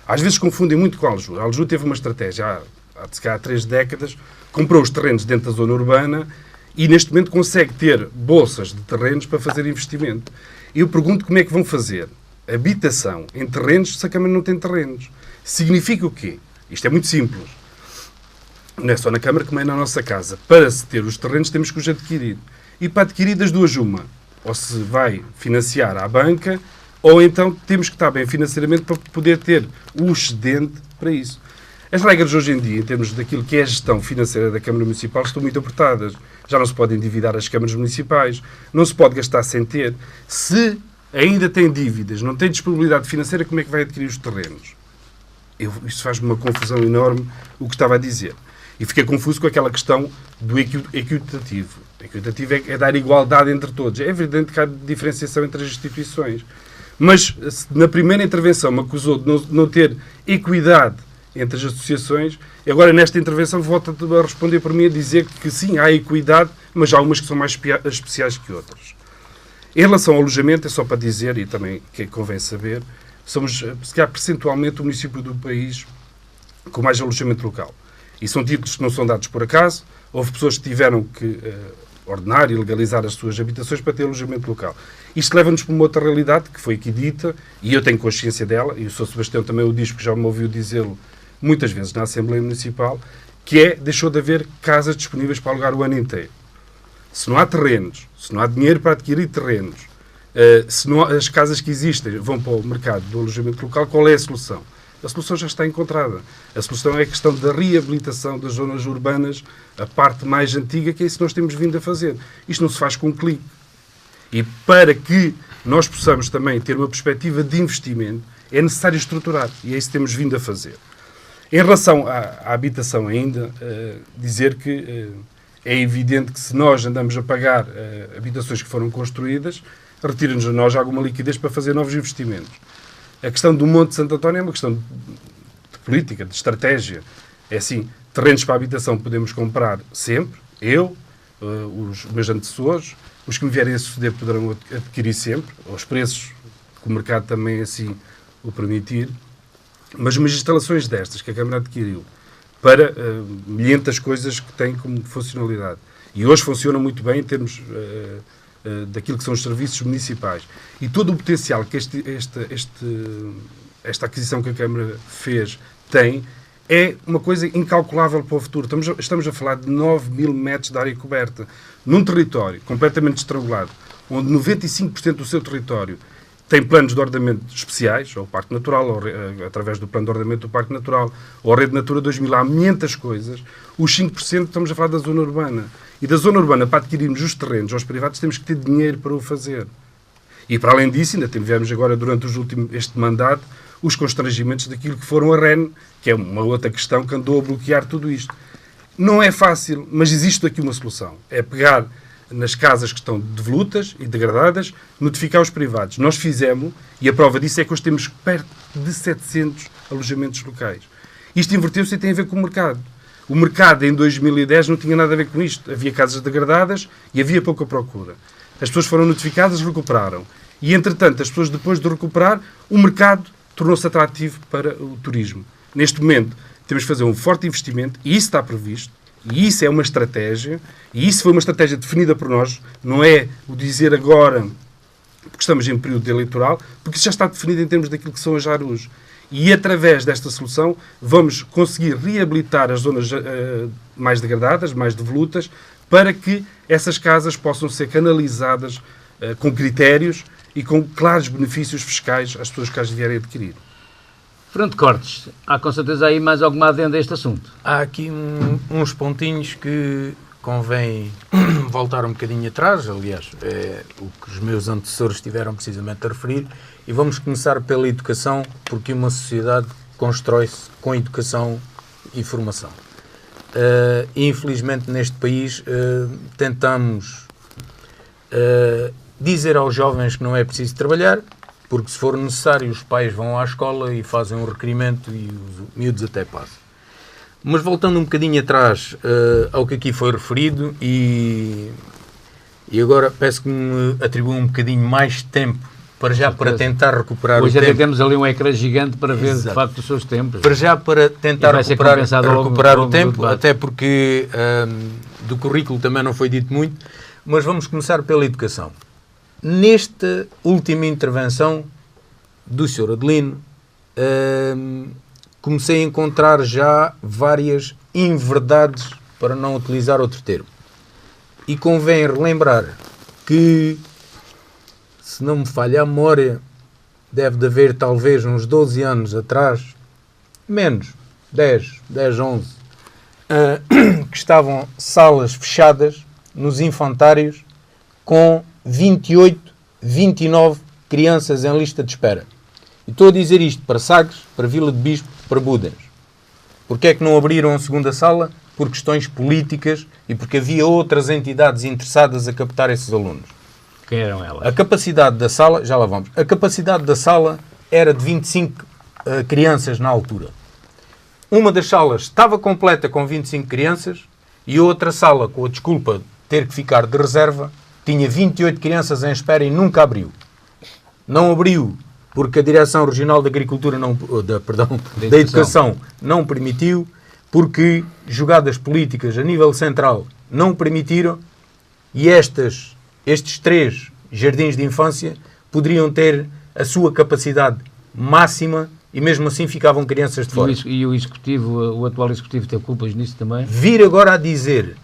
[SPEAKER 3] Às vezes confundem muito com a Aljur. A Aljur teve uma estratégia há 3 décadas, comprou os terrenos dentro da zona urbana e neste momento consegue ter bolsas de terrenos para fazer investimento. Eu pergunto como é que vão fazer habitação em terrenos se a Câmara não tem terrenos. Significa o quê? Isto é muito simples. Não é só na Câmara como é na nossa casa. Para se ter os terrenos temos que os adquirir. E para adquirir das duas uma. Ou se vai financiar à banca, ou então temos que estar bem financeiramente para poder ter o excedente para isso. As regras hoje em dia, em termos daquilo que é a gestão financeira da Câmara Municipal, estão muito apertadas. Já não se pode endividar as câmaras municipais, não se pode gastar sem ter. Se ainda tem dívidas, não tem disponibilidade financeira, como é que vai adquirir os terrenos? Isto faz-me uma confusão enorme o que estava a dizer. E fiquei confuso com aquela questão do equitativo. Equitativo é dar igualdade entre todos. É evidente que há diferenciação entre as instituições. Mas na primeira intervenção me acusou de não ter equidade entre as associações, e agora nesta intervenção volta a responder por mim a dizer que sim, há equidade, mas há umas que são mais especiais que outras. Em relação ao alojamento, é só para dizer, e também que convém saber, somos, se calhar, percentualmente o município do país com mais alojamento local. E são títulos que não são dados por acaso, houve pessoas que tiveram que ordenar e legalizar as suas habitações para ter alojamento local. Isto leva-nos para uma outra realidade, que foi aqui dita, e eu tenho consciência dela, e o Sr. Sebastião também o diz, porque já me ouviu dizê-lo muitas vezes na Assembleia Municipal, que deixou de haver casas disponíveis para alugar o ano inteiro. Se não há terrenos, se não há dinheiro para adquirir terrenos, se não há, as casas que existem vão para o mercado do alojamento local, qual é a solução? A solução já está encontrada. A solução é a questão da reabilitação das zonas urbanas, a parte mais antiga, que é isso que nós temos vindo a fazer. Isto não se faz com um clique. E para que nós possamos também ter uma perspectiva de investimento, é necessário estruturar. E é isso que temos vindo a fazer. Em relação à habitação ainda, dizer que é evidente que se nós andamos a pagar habitações que foram construídas, retira-nos a nós alguma liquidez para fazer novos investimentos. A questão do Monte de Santo António é uma questão de política, de estratégia. É assim, terrenos para habitação podemos comprar sempre, os meus antecessores, os que me vierem a suceder poderão adquirir sempre, aos preços que o mercado também assim o permitir. Mas umas instalações destas que a Câmara adquiriu para milhentas coisas que têm como funcionalidade. E hoje funcionam muito bem em termos daquilo que são os serviços municipais. E todo o potencial que esta aquisição que a Câmara fez tem é uma coisa incalculável para o futuro. Estamos a falar de 9.000 metros de área coberta num território completamente estrangulado, onde 95% do seu território tem planos de ordenamento especiais, ou o Parque Natural, ou através do plano de ordenamento do Parque Natural, ou a Rede Natura 2000, há 500 coisas. Os 5% estamos a falar da zona urbana. E da zona urbana, para adquirirmos os terrenos aos privados, temos que ter dinheiro para o fazer. E para além disso, ainda tivemos agora, durante este mandato, os constrangimentos daquilo que foram a REN, que é uma outra questão que andou a bloquear tudo isto. Não é fácil, mas existe aqui uma solução. É pegar nas casas que estão devolutas e degradadas, notificar os privados. Nós fizemos, e a prova disso é que hoje temos perto de 700 alojamentos locais. Isto inverteu-se e tem a ver com o mercado. O mercado em 2010 não tinha nada a ver com isto. Havia casas degradadas e havia pouca procura. As pessoas foram notificadas, recuperaram. E, entretanto, as pessoas, depois de recuperar, o mercado tornou-se atrativo para o turismo. Neste momento, temos que fazer um forte investimento, e isso está previsto, e isso é uma estratégia, e isso foi uma estratégia definida por nós, não é o dizer agora, porque estamos em período eleitoral, porque isso já está definido em termos daquilo que são as ARUs. e através desta solução vamos conseguir reabilitar as zonas mais degradadas, mais devolutas, para que essas casas possam ser canalizadas com critérios e com claros benefícios fiscais às pessoas que as vierem adquirir.
[SPEAKER 1] Fernando Cortes, há com certeza aí mais alguma adenda a este assunto?
[SPEAKER 4] Há aqui uns pontinhos que convém voltar um bocadinho atrás, aliás, é o que os meus antecessores estiveram precisamente a referir, e vamos começar pela educação, porque uma sociedade constrói-se com educação e formação. Infelizmente, neste país, tentamos dizer aos jovens que não é preciso trabalhar, porque se for necessário os pais vão à escola e fazem um requerimento e os miúdos até passam. Mas voltando um bocadinho atrás ao que aqui foi referido, e agora peço que me atribuam um bocadinho mais de tempo para tentar recuperar
[SPEAKER 1] Hoje
[SPEAKER 4] o tempo.
[SPEAKER 1] Hoje temos ali um ecrã gigante para ver,
[SPEAKER 4] Exato,
[SPEAKER 1] de facto, os seus tempos.
[SPEAKER 4] Para tentar recuperar o tempo, até porque do currículo também não foi dito muito, mas vamos começar pela educação. Nesta última intervenção do Sr. Adelino, comecei a encontrar já várias inverdades, para não utilizar outro termo. E convém relembrar que, se não me falha a memória, deve de haver talvez uns 12 anos atrás, menos, 10, 11, que estavam salas fechadas nos infantários com 28, 29 crianças em lista de espera. E estou a dizer isto para Sagres, para Vila de Bispo, para Budens. Porquê é que não abriram a segunda sala? Por questões políticas e porque havia outras entidades interessadas a captar esses alunos.
[SPEAKER 1] Quem eram elas?
[SPEAKER 4] A capacidade da sala, já lá vamos, a capacidade da sala era de 25 crianças na altura. Uma das salas estava completa com 25 crianças e outra sala, com a desculpa de ter que ficar de reserva, tinha 28 crianças em espera e nunca abriu. Não abriu porque a Direção Regional da Agricultura da Educação não permitiu, porque jogadas políticas a nível central não permitiram, e estes 3 jardins de infância poderiam ter a sua capacidade máxima e mesmo assim ficavam crianças de fora.
[SPEAKER 1] E o atual executivo tem culpas nisso também?
[SPEAKER 4] Vir agora a dizer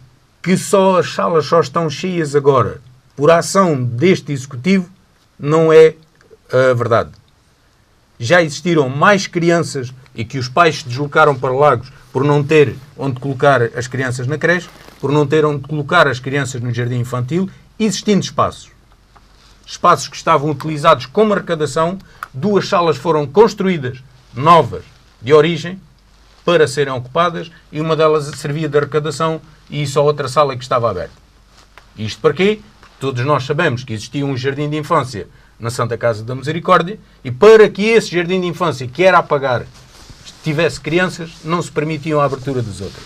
[SPEAKER 4] que as salas só estão cheias agora por ação deste executivo não é a verdade. Já existiram mais crianças e que os pais se deslocaram para Lagos por não ter onde colocar as crianças na creche, por não ter onde colocar as crianças no jardim infantil, existindo espaços. Espaços que estavam utilizados como arrecadação, 2 salas foram construídas, novas, de origem, para serem ocupadas, e uma delas servia de arrecadação e só outra sala é que estava aberta. Isto para quê? Porque todos nós sabemos que existia um jardim de infância na Santa Casa da Misericórdia, e para que esse jardim de infância, que era a pagar, tivesse crianças, não se permitiam a abertura dos outros.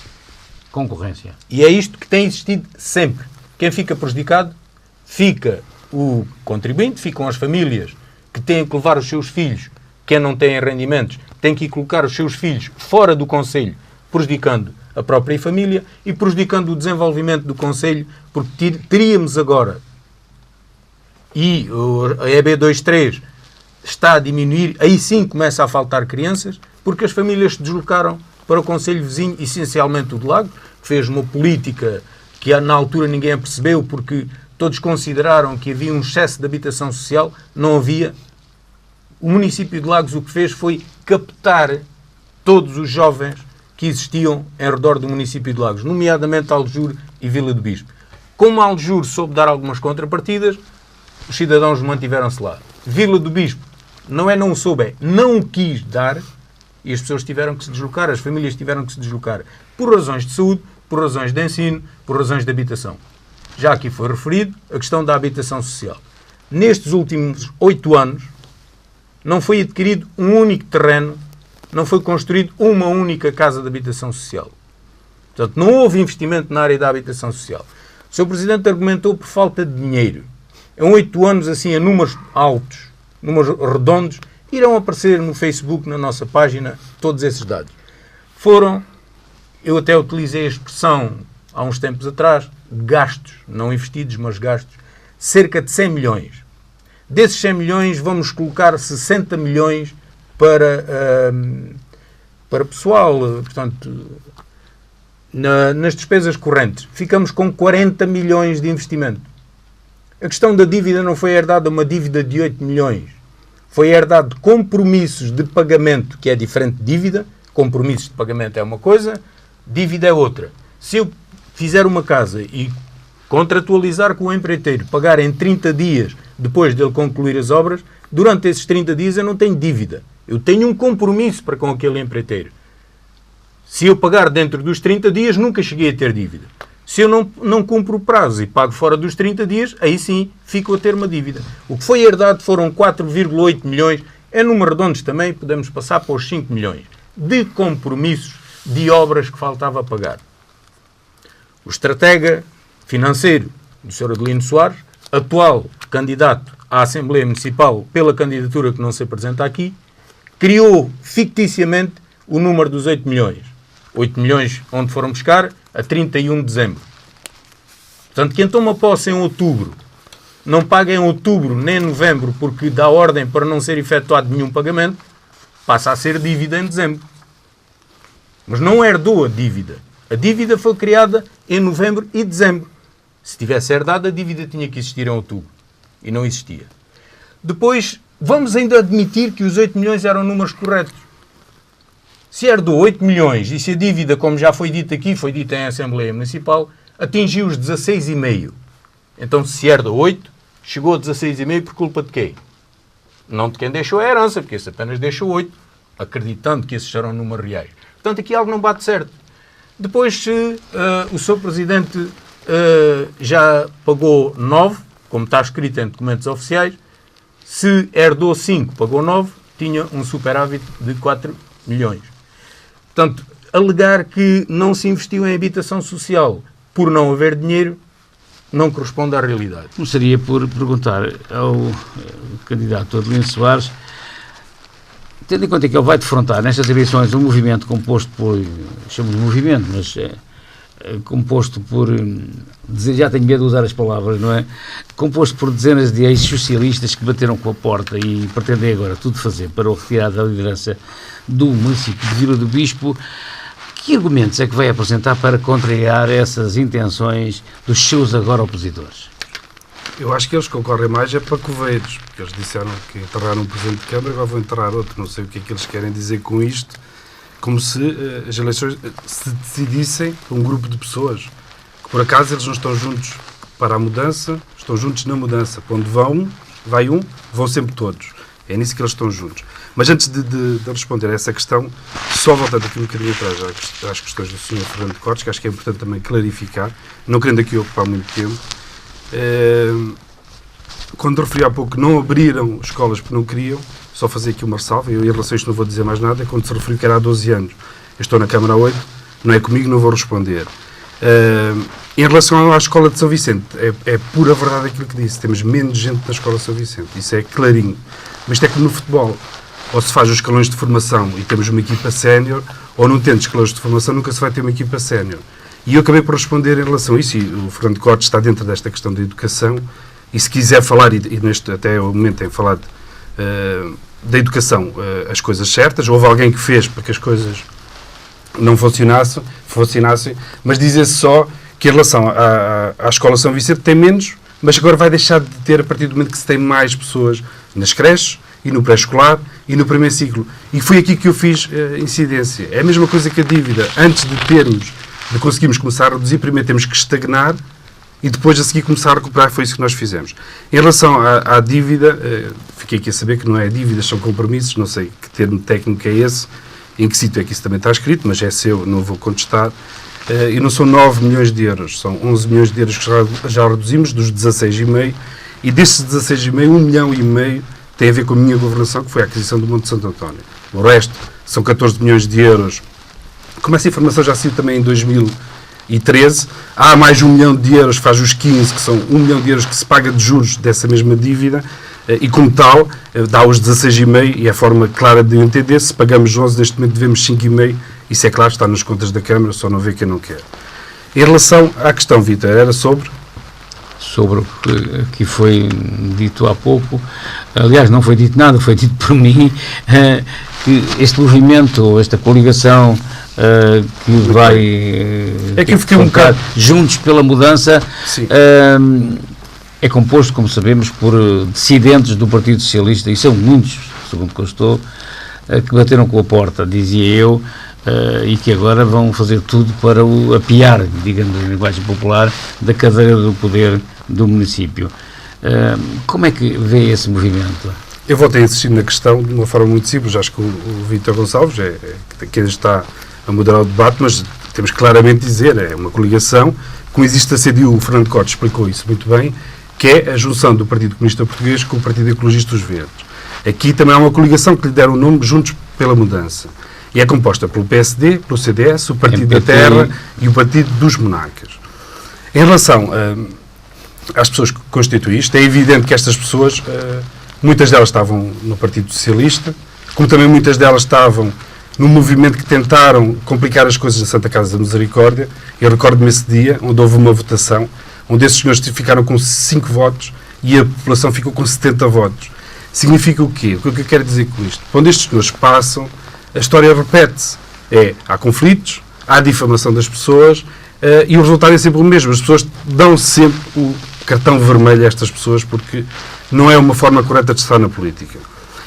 [SPEAKER 1] Concorrência.
[SPEAKER 4] E é isto que tem existido sempre. Quem fica prejudicado? Fica o contribuinte, ficam as famílias que têm que levar os seus filhos, quem não tem rendimentos, tem que ir colocar os seus filhos fora do concelho, prejudicando a própria família e prejudicando o desenvolvimento do concelho, porque teríamos agora, e a EB23 está a diminuir, aí sim começa a faltar crianças, porque as famílias se deslocaram para o concelho vizinho, essencialmente o de Lagos, que fez uma política que na altura ninguém a percebeu, porque todos consideraram que havia um excesso de habitação social. Não havia. O município de Lagos o que fez foi captar todos os jovens que existiam em redor do município de Lagos, nomeadamente Aljur e Vila do Bispo. Como Aljur soube dar algumas contrapartidas, os cidadãos mantiveram-se lá. Vila do Bispo não soube, é não quis dar, e as pessoas tiveram que se deslocar, as famílias tiveram que se deslocar por razões de saúde, por razões de ensino, por razões de habitação. Já aqui foi referido a questão da habitação social. Nestes últimos 8 anos, não foi adquirido um único terreno, não foi construído uma única casa de habitação social. Portanto, não houve investimento na área da habitação social. O Sr. Presidente argumentou por falta de dinheiro. Em 8 anos, assim, a números altos, números redondos, irão aparecer no Facebook, na nossa página, todos esses dados. Eu até utilizei a expressão, há uns tempos atrás, gastos, não investidos, mas gastos, cerca de 100 milhões. Desses 100 milhões, vamos colocar 60 milhões para pessoal, portanto, nas despesas correntes. Ficamos com 40 milhões de investimento. A questão da dívida não foi herdada uma dívida de 8 milhões. Foi herdado de compromissos de pagamento, que é diferente de dívida. Compromissos de pagamento é uma coisa, dívida é outra. Se eu fizer uma casa e contratualizar com o empreiteiro, pagar em 30 dias depois dele concluir as obras, durante esses 30 dias eu não tenho dívida. Eu tenho um compromisso para com aquele empreiteiro. Se eu pagar dentro dos 30 dias, nunca cheguei a ter dívida. Se eu não cumpro o prazo e pago fora dos 30 dias, aí sim fico a ter uma dívida. O que foi herdado foram 4,8 milhões, é número redondos também, podemos passar para os 5 milhões, de compromissos de obras que faltava pagar. O estratega financeiro do Sr. Adelino Soares, atual candidato à Assembleia Municipal pela candidatura que não se apresenta aqui, criou ficticiamente o número dos 8 milhões. 8 milhões onde foram buscar a 31 de dezembro. Portanto, quem toma posse em outubro não paga em outubro nem em novembro porque dá ordem para não ser efetuado nenhum pagamento, passa a ser dívida em dezembro. Mas não herdou a dívida. A dívida foi criada em novembro e dezembro. Se tivesse herdado, a dívida tinha que existir em outubro. E não existia. Depois, vamos ainda admitir que os 8 milhões eram números corretos. Se herdou 8 milhões e se a dívida, como já foi dito aqui, foi dita em Assembleia Municipal, atingiu os 16,5. Então, se herda 8, chegou a 16,5 por culpa de quem? Não de quem deixou a herança, porque esse apenas deixou 8, acreditando que esses serão números reais. Portanto, aqui algo não bate certo. Depois, se o Sr. Presidente já pagou 9, como está escrito em documentos oficiais, se herdou 5, pagou 9, tinha um superávit de 4 milhões. Portanto, alegar que não se investiu em habitação social por não haver dinheiro não corresponde à realidade.
[SPEAKER 1] Começaria por perguntar ao candidato Adelino Soares, tendo em conta que ele vai defrontar nestas eleições um movimento composto por, chamamos de movimento, mas composto por, já tenho medo de usar as palavras, não é? Composto por dezenas de ex-socialistas que bateram com a porta e pretendem agora tudo fazer para o retirar da liderança do município de Vila do Bispo. Que argumentos é que vai apresentar para contrariar essas intenções dos seus agora opositores?
[SPEAKER 3] Eu acho que eles concorrem mais é para coveiros, porque eles disseram que enterraram um presidente de Câmara, agora vão enterrar outro. Não sei o que é que eles querem dizer com isto, como se as eleições se decidissem por um grupo de pessoas, que por acaso eles não estão juntos para a mudança, estão juntos na mudança. Para onde vai um, vão sempre todos. É nisso que eles estão juntos. Mas antes de responder a essa questão, só voltando aqui um bocadinho atrás às questões do Sr. Fernando Cortes, que acho que é importante também clarificar, não querendo aqui ocupar muito tempo, quando referi há pouco que não abriram escolas porque não queriam, só fazer aqui uma ressalva, eu em relação a isto não vou dizer mais nada, quando se referiu que era há 12 anos, eu estou na Câmara há 8, não é comigo, não vou responder. Em relação à escola de São Vicente, é pura verdade aquilo que disse, temos menos gente na escola de São Vicente, isso é clarinho. Mas isto é como no futebol, ou se faz os escalões de formação e temos uma equipa sénior, ou não tendo escalões de formação, nunca se vai ter uma equipa sénior. E eu acabei por responder em relação a isso, e o Fernando Cortes está dentro desta questão da educação, e se quiser falar, e neste até o momento tem falado da educação, as coisas certas, houve alguém que fez para que as coisas não funcionassem, mas dizer-se só que em relação à Escola São Vicente tem menos, mas agora vai deixar de ter a partir do momento que se tem mais pessoas nas creches e no pré-escolar e no primeiro ciclo. E foi aqui que eu fiz incidência. É a mesma coisa que a dívida. Antes de conseguirmos começar a reduzir, primeiro temos que estagnar e depois a seguir começar a recuperar. Foi isso que nós fizemos. Em relação à dívida, fiquei aqui a saber que não é dívidas, são compromissos, não sei que termo técnico é esse, em que sítio é que isso também está escrito, mas é seu, não vou contestar. E não são 9 milhões de euros, são 11 milhões de euros que já reduzimos, dos 16,5, e desses 16,5, 1,5 milhão tem a ver com a minha governação, que foi a aquisição do Monte Santo António. O resto são 14 milhões de euros. Como essa informação já saiu também em 2013, há mais 1 milhão de euros, faz os 15, que são 1 milhão de euros que se paga de juros dessa mesma dívida, e como tal, dá os 16,5, e é a forma clara de entender, se pagamos 11, neste momento devemos 5,5, isso é claro, está nas contas da Câmara, só não vê quem não quer. Em relação à questão, Vítor, era sobre
[SPEAKER 1] o que aqui foi dito há pouco, aliás, não foi dito nada, foi dito por mim, que este movimento, ou esta coligação que vai
[SPEAKER 3] é que eu fiquei um bocado
[SPEAKER 1] Juntos pela Mudança, é composto, como sabemos, por dissidentes do Partido Socialista, e são muitos, segundo que eu estou, que bateram com a porta, dizia eu, e que agora vão fazer tudo para o apiar, digamos em linguagem popular, da cadeira do poder do município. Como é que vê esse movimento?
[SPEAKER 3] Eu voltei a insistir na questão de uma forma muito simples. Acho que o Vítor Gonçalves quem está a moderar o debate, mas temos claramente de dizer, é uma coligação, como existe a CDU, o Fernando Cotes explicou isso muito bem, que é a junção do Partido Comunista Português com o Partido Ecologista dos Verdes. Aqui também há uma coligação que lhe deram o nome Juntos pela Mudança. E é composta pelo PSD, pelo CDS, o Partido da Terra e o Partido dos Monarcas. Em relação às pessoas que constituem isto, é evidente que estas pessoas, muitas delas estavam no Partido Socialista, como também muitas delas estavam no movimento que tentaram complicar as coisas da Santa Casa da Misericórdia. Eu recordo-me esse dia, onde houve uma votação, onde esses senhores ficaram com 5 votos e a população ficou com 70 votos. Significa o quê? O que eu quero dizer com isto? Quando estes senhores passam, a história repete-se. Há conflitos, há difamação das pessoas e o resultado é sempre o mesmo. As pessoas dão sempre o cartão vermelho a estas pessoas porque não é uma forma correta de estar na política.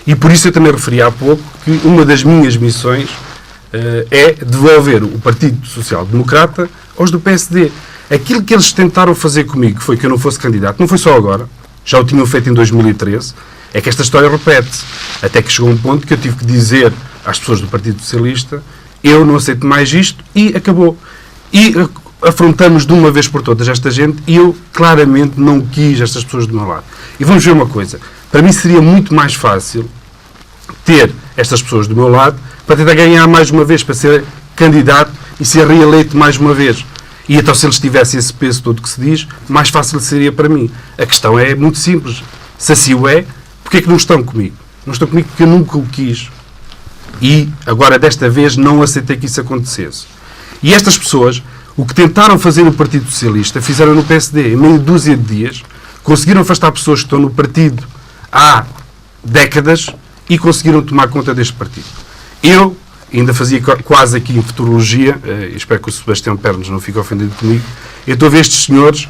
[SPEAKER 3] E por isso eu também referi há pouco que uma das minhas missões é devolver o Partido Social Democrata aos do PSD. Aquilo que eles tentaram fazer comigo, que foi que eu não fosse candidato, não foi só agora, já o tinham feito em 2013, é que esta história repete-se. Até que chegou um ponto que eu tive que dizer às pessoas do Partido Socialista, eu não aceito mais isto, e acabou. E afrontamos de uma vez por todas esta gente, e eu claramente não quis estas pessoas do meu lado. E vamos ver uma coisa, para mim seria muito mais fácil ter estas pessoas do meu lado para tentar ganhar mais uma vez, para ser candidato e ser reeleito mais uma vez. E então, se eles tivessem esse peso todo que se diz, mais fácil seria para mim. A questão é muito simples. Se assim o é, porquê é que não estão comigo? Não estão comigo porque eu nunca o quis. E, agora, desta vez, não aceitei que isso acontecesse. E estas pessoas, o que tentaram fazer no Partido Socialista, fizeram no PSD. Em meia dúzia de dias, conseguiram afastar pessoas que estão no partido há décadas e conseguiram tomar conta deste partido. Eu ainda fazia quase aqui em futurologia, espero que o Sebastião Pernas não fique ofendido comigo, eu estou a ver estes senhores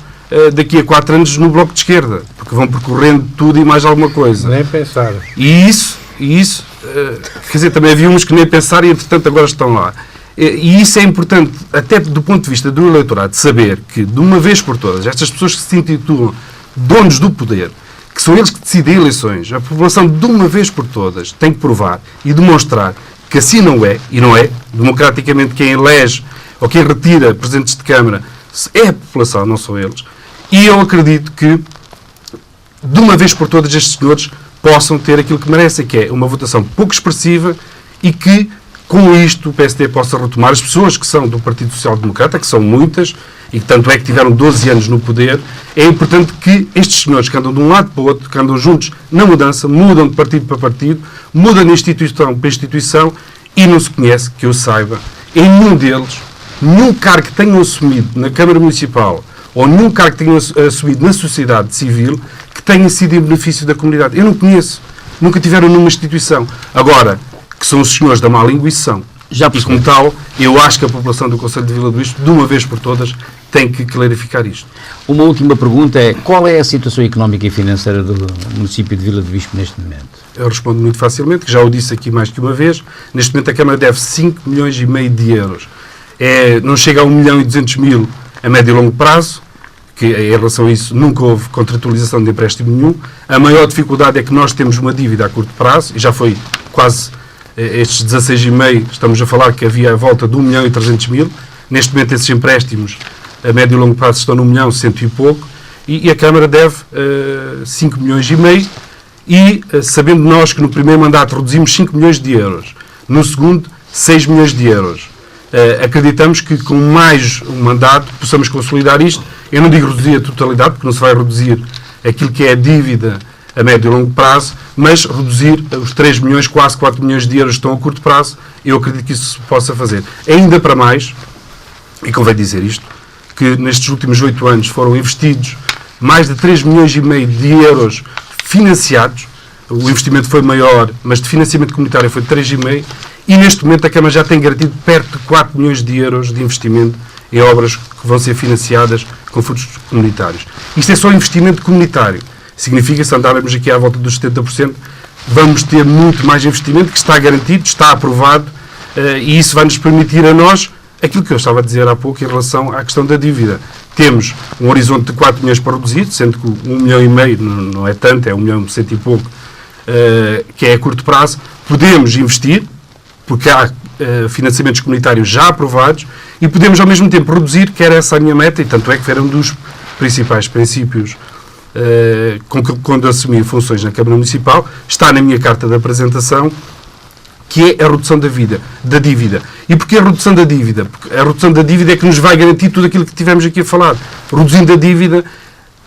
[SPEAKER 3] daqui a 4 anos no Bloco de Esquerda, porque vão percorrendo tudo e mais alguma coisa.
[SPEAKER 2] Nem pensar.
[SPEAKER 3] E isso, quer dizer, também havia uns que nem pensaram e, entretanto, agora estão lá. E isso é importante, até do ponto de vista do eleitorado, saber que, de uma vez por todas, estas pessoas que se intitulam donos do poder, que são eles que decidem eleições, a população, de uma vez por todas, tem que provar e demonstrar que assim não é, e não é, democraticamente quem elege ou quem retira presidentes de Câmara é a população, não são eles. E eu acredito que, de uma vez por todas, estes senhores possam ter aquilo que merecem, que é uma votação pouco expressiva e que, com isto, o PSD possa retomar as pessoas que são do Partido Social Democrata, que são muitas, e que tanto é que tiveram 12 anos no poder. É importante que estes senhores que andam de um lado para o outro, que andam juntos na mudança, mudam de partido para partido, mudam de instituição para instituição e não se conhece, que eu saiba, em nenhum deles, nenhum cargo que tenham assumido na Câmara Municipal ou nenhum cargo que tenham assumido na sociedade civil que tenha sido em benefício da comunidade. Eu não conheço. Nunca tiveram numa instituição. Agora, que são os senhores da má língua, isso são.
[SPEAKER 1] Já
[SPEAKER 3] e como tal, eu acho que a população do Concelho de Vila do Bispo, de uma vez por todas, tem que clarificar isto.
[SPEAKER 1] Uma última pergunta é, qual é a situação económica e financeira do município de Vila do Bispo neste momento?
[SPEAKER 3] Eu respondo muito facilmente, que já o disse aqui mais que uma vez. Neste momento a Câmara deve 5,5 milhões de euros. Não chega a 1.200.000 a médio e longo prazo, que em relação a isso nunca houve contratualização de empréstimo nenhum. A maior dificuldade é que nós temos uma dívida a curto prazo, e já foi quase estes 16,5, estamos a falar que havia a volta de 1.300.000. Neste momento esses empréstimos a médio e longo prazo estão no 1.100 e pouco, e a Câmara deve 5,5 milhões, e sabendo nós que no primeiro mandato reduzimos 5 milhões de euros, no segundo 6 milhões de euros, acreditamos que com mais um mandato possamos consolidar isto. Eu não digo reduzir a totalidade, porque não se vai reduzir aquilo que é a dívida a médio e longo prazo, mas reduzir os 3 milhões, quase 4 milhões de euros que estão a curto prazo. Eu acredito que isso se possa fazer. Ainda para mais, e convém dizer isto, que nestes últimos 8 anos foram investidos mais de 3 milhões e meio de euros financiados, o investimento foi maior, mas de financiamento comunitário foi de 3,5, e neste momento a Câmara já tem garantido perto de 4 milhões de euros de investimento em obras que vão ser financiadas com fundos comunitários. Isto é só investimento comunitário. Significa, se andarmos aqui à volta dos 70%, vamos ter muito mais investimento que está garantido, está aprovado, e isso vai nos permitir a nós aquilo que eu estava a dizer há pouco em relação à questão da dívida. Temos um horizonte de 4 milhões para reduzir, sendo que 1,5 milhão não é tanto, é 1,1 milhão e pouco, que é a curto prazo. Podemos investir, porque há financiamentos comunitários já aprovados, e podemos ao mesmo tempo reduzir, que era essa a minha meta, e tanto é que era um dos principais princípios quando assumi funções na Câmara Municipal, está na minha carta de apresentação, que é a redução da dívida. E porquê a redução da dívida? Porque a redução da dívida é que nos vai garantir tudo aquilo que tivemos aqui a falar. Reduzindo a dívida,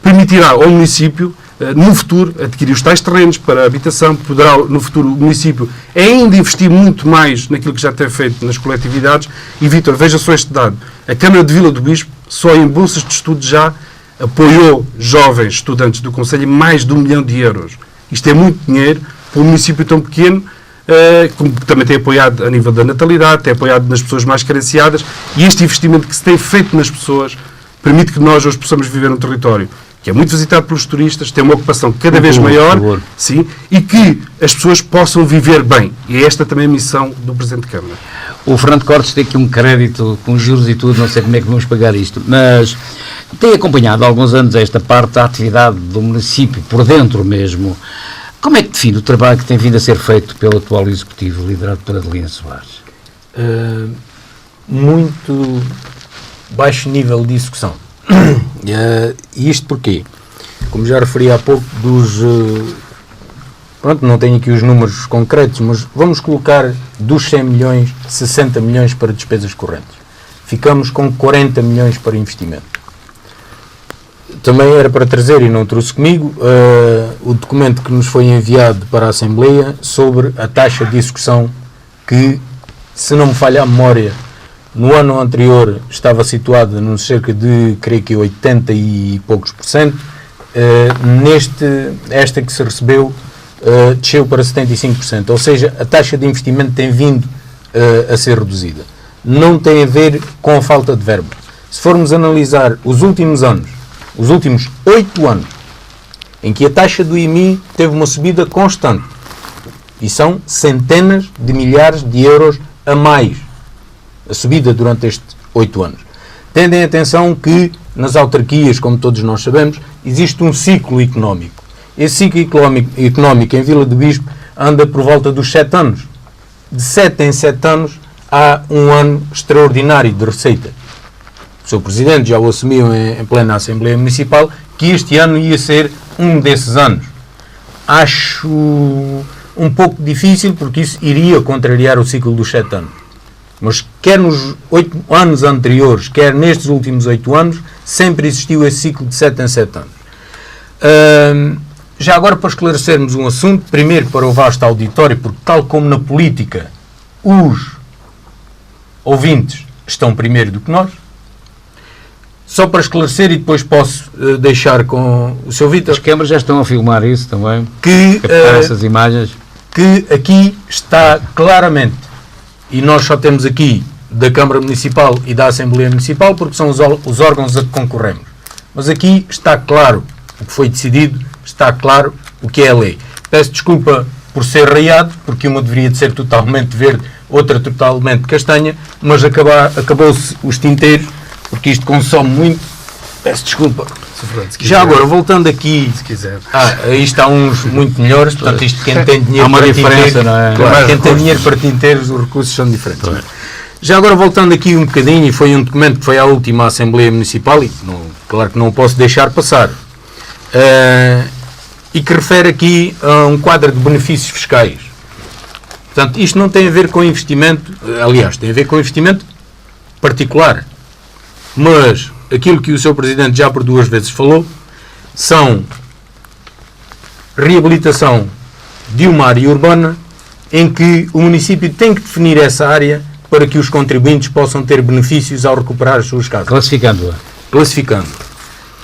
[SPEAKER 3] permitirá ao município, no futuro, adquirir os tais terrenos para habitação, poderá, no futuro, o município ainda investir muito mais naquilo que já tem feito nas coletividades. E, Vítor, veja só este dado. A Câmara de Vila do Bispo, só em bolsas de estudo já, apoiou jovens estudantes do Conselho em mais de 1 milhão de euros. Isto é muito dinheiro para um município tão pequeno, como também tem apoiado a nível da natalidade, tem apoiado nas pessoas mais carenciadas, e este investimento que se tem feito nas pessoas permite que nós hoje possamos viver num território que é muito visitado pelos turistas, tem uma ocupação cada vez maior, sim, e que as pessoas possam viver bem. E é esta também a missão do Presidente da Câmara.
[SPEAKER 1] O Fernando Cortes tem aqui um crédito com juros e tudo, não sei como é que vamos pagar isto, mas tem acompanhado há alguns anos esta parte da atividade do município, por dentro mesmo. Como é que define o trabalho que tem vindo a ser feito pelo atual Executivo, liderado por Adelina Soares?
[SPEAKER 4] Muito baixo nível de execução. E isto porquê? Como já referi há pouco, pronto, não tenho aqui os números concretos, mas vamos colocar dos 100 milhões, 60 milhões para despesas correntes. Ficamos com 40 milhões para investimento. Também era para trazer, e não trouxe comigo, o documento que nos foi enviado para a Assembleia sobre a taxa de execução que, se não me falha a memória, no ano anterior estava situada num cerca de, creio que 80 e poucos %. Esta que se recebeu desceu para 75%. Ou seja, a taxa de investimento tem vindo a ser reduzida. Não tem a ver com a falta de verba. Se formos analisar os últimos anos, os últimos 8 anos, em que a taxa do IMI teve uma subida constante, e são centenas de milhares de euros a mais, a subida durante estes 8 anos. Tendem atenção que nas autarquias, como todos nós sabemos, existe um ciclo económico. Esse ciclo económico em Vila do Bispo anda por volta dos 7 anos. De 7 em 7 anos há um ano extraordinário de receita. O Sr. Presidente já o assumiu em plena Assembleia Municipal que este ano ia ser um desses anos. Acho um pouco difícil porque isso iria contrariar o ciclo dos 7 anos. Mas quer nos 8 anos anteriores, quer nestes últimos 8 anos, sempre existiu esse ciclo de 7 em 7 anos. Já agora, para esclarecermos um assunto, primeiro para o vasto auditório, porque tal como na política, os ouvintes estão primeiro do que nós, só para esclarecer, e depois posso deixar com o Sr. Vítor...
[SPEAKER 1] As câmaras já estão a filmar isso também,
[SPEAKER 4] que
[SPEAKER 1] essas imagens.
[SPEAKER 4] Que aqui está claramente, e nós só temos aqui da Câmara Municipal e da Assembleia Municipal, porque são os órgãos a que concorremos. Mas aqui está claro o que foi decidido, está claro o que é a lei. Peço desculpa por ser raiado, porque uma deveria de ser totalmente verde, outra totalmente castanha, mas acabou-se os tinteiros, porque isto consome muito. Peço desculpa. Já agora, voltando aqui,
[SPEAKER 3] se quiser.
[SPEAKER 4] Aí está uns muito melhores, portanto isto quem tem dinheiro
[SPEAKER 1] há uma
[SPEAKER 4] para
[SPEAKER 1] diferença,
[SPEAKER 4] tinteiros,
[SPEAKER 1] não é?
[SPEAKER 4] Claro, quem tem dinheiro para tinteiros, os recursos são diferentes. Já agora, voltando aqui um bocadinho, e foi um documento que foi à última Assembleia Municipal, e claro que não posso deixar passar, e que refere aqui a um quadro de benefícios fiscais. Portanto, isto não tem a ver com investimento, aliás, tem a ver com investimento particular, mas aquilo que o Sr. Presidente já por 2 vezes falou, são reabilitação de uma área urbana em que o município tem que definir essa área para que os contribuintes possam ter benefícios ao recuperar as suas casas.
[SPEAKER 1] Classificando-a.
[SPEAKER 4] Classificando.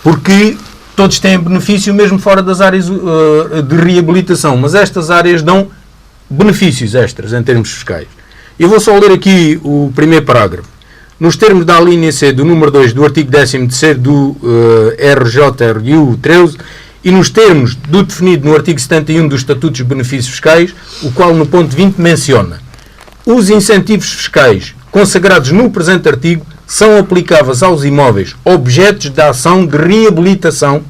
[SPEAKER 4] Porque todos têm benefício mesmo fora das áreas de reabilitação, mas estas áreas dão benefícios extras em termos fiscais. Eu vou só ler aqui o primeiro parágrafo. Nos termos da alínea C do número 2 do artigo 10º do RJRU 13 e nos termos do definido no artigo 71 dos Estatutos de Benefícios Fiscais, o qual no ponto 20 menciona: os incentivos fiscais consagrados no presente artigo são aplicáveis aos imóveis objetos da ação de reabilitação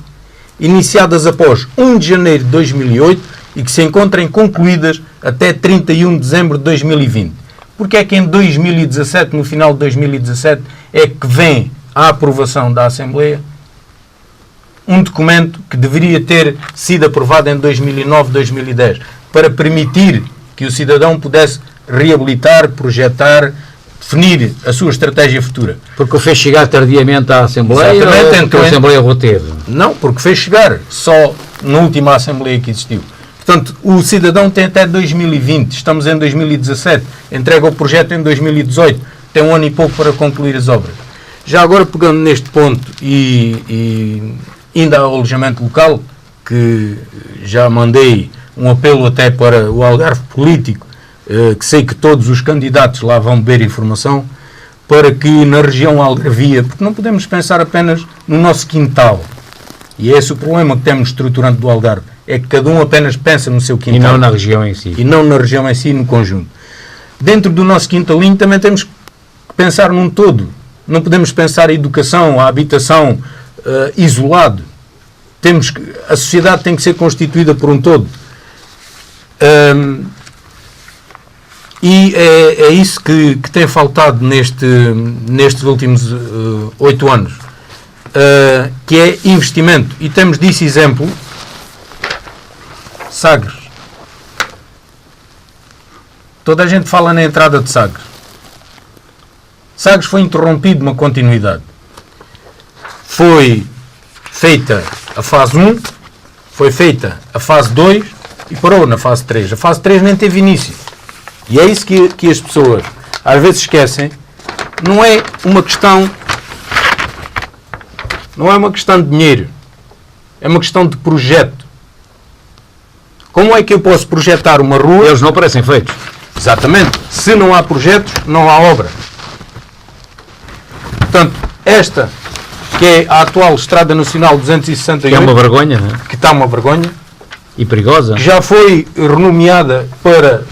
[SPEAKER 4] iniciadas após 1 de janeiro de 2008 e que se encontrem concluídas até 31 de dezembro de 2020. Porque é que em 2017, no final de 2017, é que vem a aprovação da Assembleia um documento que deveria ter sido aprovado em 2009, 2010, para permitir que o cidadão pudesse reabilitar, projetar, definir a sua estratégia futura.
[SPEAKER 1] Porque o fez chegar tardiamente à Assembleia.
[SPEAKER 4] Exatamente,
[SPEAKER 1] ou porque a Assembleia o teve?
[SPEAKER 4] Não, porque fez chegar só na última Assembleia que existiu. Portanto, o cidadão tem até 2020, estamos em 2017, entrega o projeto em 2018, tem um ano e pouco para concluir as obras. Já agora, pegando neste ponto e ainda ao alojamento local, que já mandei um apelo até para o Algarve político, que sei que todos os candidatos lá vão beber informação, para que na região algarvia, porque não podemos pensar apenas no nosso quintal, e é esse o problema que temos estruturante do Algarve, é que cada um apenas pensa no seu quintal.
[SPEAKER 1] E não na região em si.
[SPEAKER 4] E não na região em si, no conjunto. Dentro do nosso quintalinho também temos que pensar num todo. Não podemos pensar a educação, a habitação isolado. A sociedade tem que ser constituída por um todo. E é isso que tem faltado nestes últimos 8 anos, que é investimento. E temos disso exemplo Sagres. Toda a gente fala na entrada de Sagres. Sagres foi interrompido uma continuidade. Foi feita a fase 1, foi feita a fase 2 e parou na fase 3. A fase 3 nem teve início. E é isso que as pessoas às vezes esquecem. Não é uma questão de dinheiro. É uma questão de projeto. Como é que eu posso projetar uma rua?
[SPEAKER 1] Eles não parecem feitos.
[SPEAKER 4] Exatamente. Se não há projetos, não há obra. Portanto, esta, que é a atual Estrada Nacional 268...
[SPEAKER 1] Que é uma vergonha, não é?
[SPEAKER 4] Que está uma vergonha.
[SPEAKER 1] E perigosa.
[SPEAKER 4] Que já foi renomeada para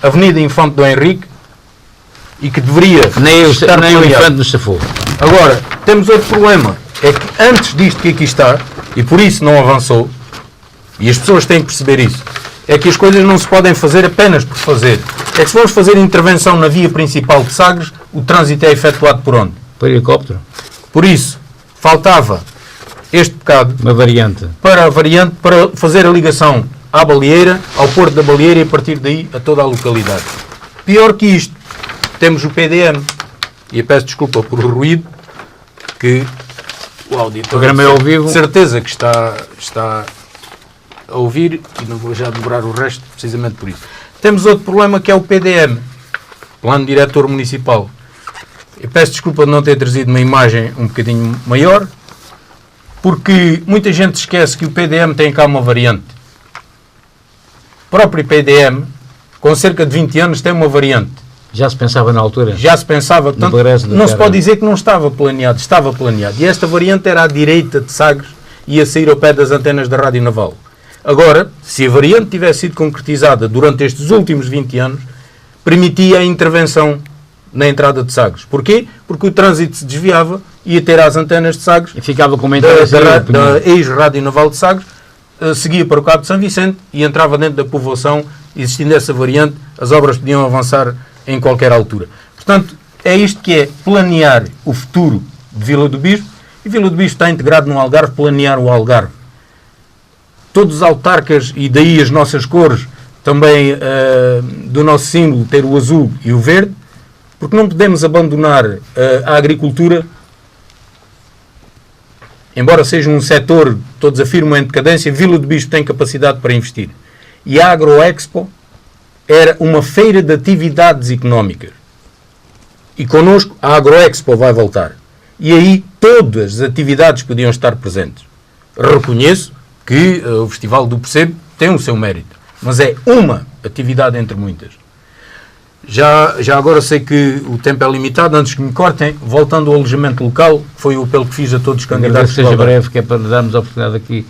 [SPEAKER 4] Avenida Infante do Henrique e que deveria
[SPEAKER 1] nem
[SPEAKER 4] estar
[SPEAKER 1] nem o Infante nos safou.
[SPEAKER 4] Agora, temos outro problema. É que antes disto que aqui está, e por isso não avançou, e as pessoas têm que perceber isso, é que as coisas não se podem fazer apenas por fazer. É que se vamos fazer intervenção na via principal de Sagres, o trânsito é efetuado por onde?
[SPEAKER 1] Por helicóptero.
[SPEAKER 4] Por isso, faltava este bocado
[SPEAKER 1] uma variante
[SPEAKER 4] para fazer a ligação à Baleeira, ao Porto da Baleeira e a partir daí a toda a localidade. Pior que isto, temos o PDM. E eu peço desculpa por o ruído, que o auditor
[SPEAKER 1] programa é ao vivo.
[SPEAKER 4] De certeza que está a ouvir, e não vou já demorar o resto precisamente por isso. Temos outro problema que é o PDM, Plano Diretor Municipal. Eu peço desculpa de não ter trazido uma imagem um bocadinho maior, porque muita gente esquece que o PDM tem cá uma variante. O próprio PDM, com cerca de 20 anos, tem uma variante.
[SPEAKER 1] Já se pensava na altura?
[SPEAKER 4] Já se pensava, portanto, não se pode dizer que não estava planeado, estava planeado. E esta variante era à direita de Sagres e ia sair ao pé das antenas da Rádio Naval. Agora, se a variante tivesse sido concretizada durante estes últimos 20 anos, permitia a intervenção na entrada de Sagres. Porquê? Porque o trânsito se desviava, ia ter as antenas de Sagres,
[SPEAKER 1] e ficava com uma
[SPEAKER 4] da ex-Rádio Naval de Sagres, seguia para o Cabo de São Vicente e entrava dentro da povoação. Existindo essa variante, as obras podiam avançar em qualquer altura. Portanto, é isto que é planear o futuro de Vila do Bispo, e Vila do Bispo está integrado no Algarve, planear o Algarve. Todos os autarcas, e daí as nossas cores, também do nosso símbolo, ter o azul e o verde, porque não podemos abandonar a agricultura, embora seja um setor, todos afirmam, em decadência. Vila do Bispo tem capacidade para investir. E a AgroExpo era uma feira de atividades económicas. E connosco a AgroExpo vai voltar. E aí todas as atividades podiam estar presentes. Reconheço que o Festival do Percebo tem o seu mérito, mas é uma atividade entre muitas. Já agora sei que o tempo é limitado, antes que me cortem, voltando ao alojamento local, foi o apelo que fiz a todos os candidatos.
[SPEAKER 1] Que seja breve, que é para darmos a oportunidade aqui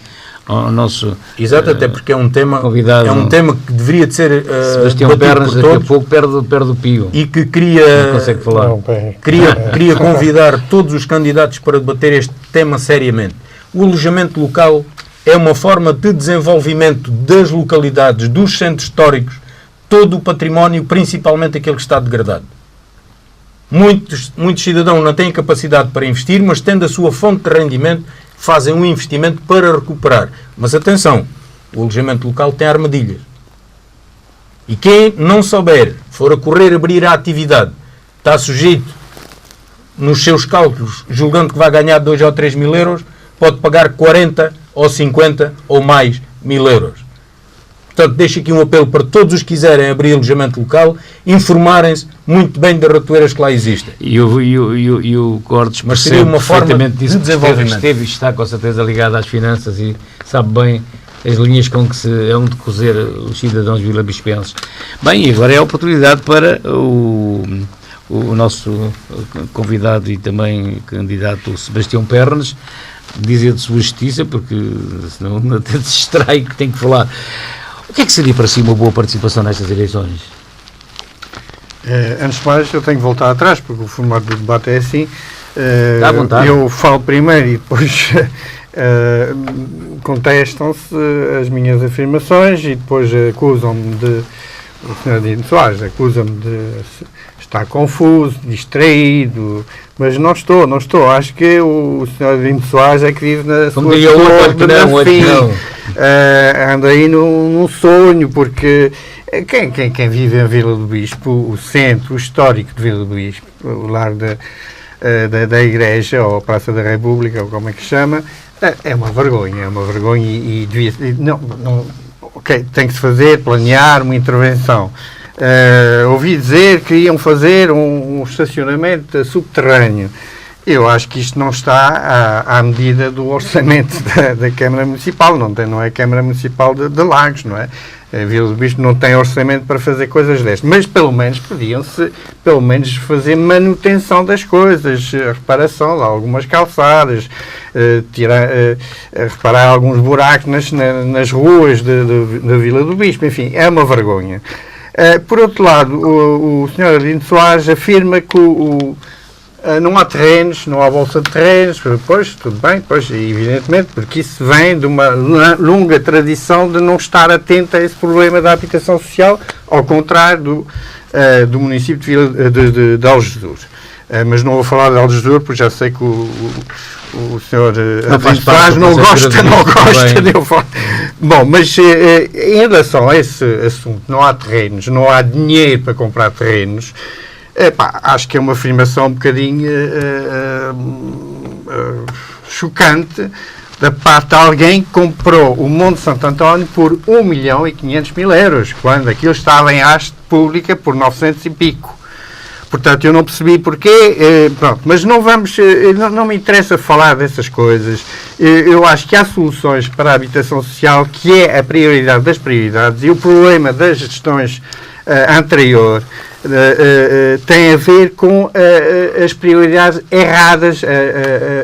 [SPEAKER 1] ao nosso
[SPEAKER 4] exato, até porque é um tema
[SPEAKER 1] convidado,
[SPEAKER 4] é um tema que deveria de ser
[SPEAKER 1] Sebastião Pernas, daqui a pouco perde o pio.
[SPEAKER 4] E que
[SPEAKER 1] não consegue falar.
[SPEAKER 4] Queria convidar todos os candidatos para debater este tema seriamente. O alojamento local é uma forma de desenvolvimento das localidades, dos centros históricos, todo o património, principalmente aquele que está degradado. Muitos cidadãos não têm capacidade para investir, mas tendo a sua fonte de rendimento, fazem um investimento para recuperar. Mas atenção, o alojamento local tem armadilhas. E quem não souber, for a correr abrir a atividade, está sujeito nos seus cálculos, julgando que vai ganhar 2 ou 3 mil euros, pode pagar 40 ou 50 ou mais mil euros. Portanto, deixo aqui um apelo para todos os que quiserem abrir alojamento local, informarem-se muito bem das ratoeiras que lá existem.
[SPEAKER 1] E o Cortes
[SPEAKER 4] percebe uma forma de desenvolvimento.
[SPEAKER 1] Esteve e está com certeza ligado às finanças e sabe bem as linhas com que se é de cozer os cidadãos vilabispenses. Bem, e agora é a oportunidade para o nosso convidado e também candidato Sebastião Pernas dizer de sua justiça, porque senão até se distrai que tem que falar. O que é que seria para si uma boa participação nestas eleições?
[SPEAKER 2] Antes de mais, eu tenho que voltar atrás, porque o formato do debate é assim.
[SPEAKER 1] Dá à vontade.
[SPEAKER 2] Eu falo primeiro e depois contestam-se as minhas afirmações e depois acusam-me de... O Sr. Dino Soares acusa-me de estar confuso, distraído, mas não estou. Acho que o Sr. Dino Soares é que vive na sua anda aí num sonho, porque quem vive em Vila do Bispo, o centro histórico de Vila do Bispo, o largo da Igreja, ou a Praça da República, ou como é que se chama, é uma vergonha e devia... Ok, tem que se fazer, planear uma intervenção. Ouvi dizer que iam fazer um estacionamento subterrâneo. Eu acho que isto não está à medida do orçamento da Câmara Municipal, não é a Câmara Municipal de Lagos, não é? A Vila do Bispo não tem orçamento para fazer coisas destas, mas pelo menos podiam-se fazer manutenção das coisas, reparação de algumas calçadas, reparar alguns buracos nas ruas da Vila do Bispo, enfim, é uma vergonha. Por outro lado, o Sr. Arlindo Soares afirma que não há terrenos, não há bolsa de terrenos, pois, tudo bem, pois, evidentemente, porque isso vem de uma longa tradição de não estar atento a esse problema da habitação social, ao contrário do município de Algesur. Mas não vou falar de Algesur, porque já sei que o senhor Soares não gosta de eu falar. Bom, mas em relação a esse assunto, não há terrenos, não há dinheiro para comprar terrenos. Acho que é uma afirmação um bocadinho chocante da parte de alguém que comprou o Monte Santo António por 1.500.000 euros, quando aquilo estava em haste pública por 900 e pico. Portanto, eu não percebi porquê, pronto, mas não me interessa falar dessas coisas. Eu acho que há soluções para a habitação social, que é a prioridade das prioridades, e o problema das gestões anterior tem a ver com as prioridades erradas,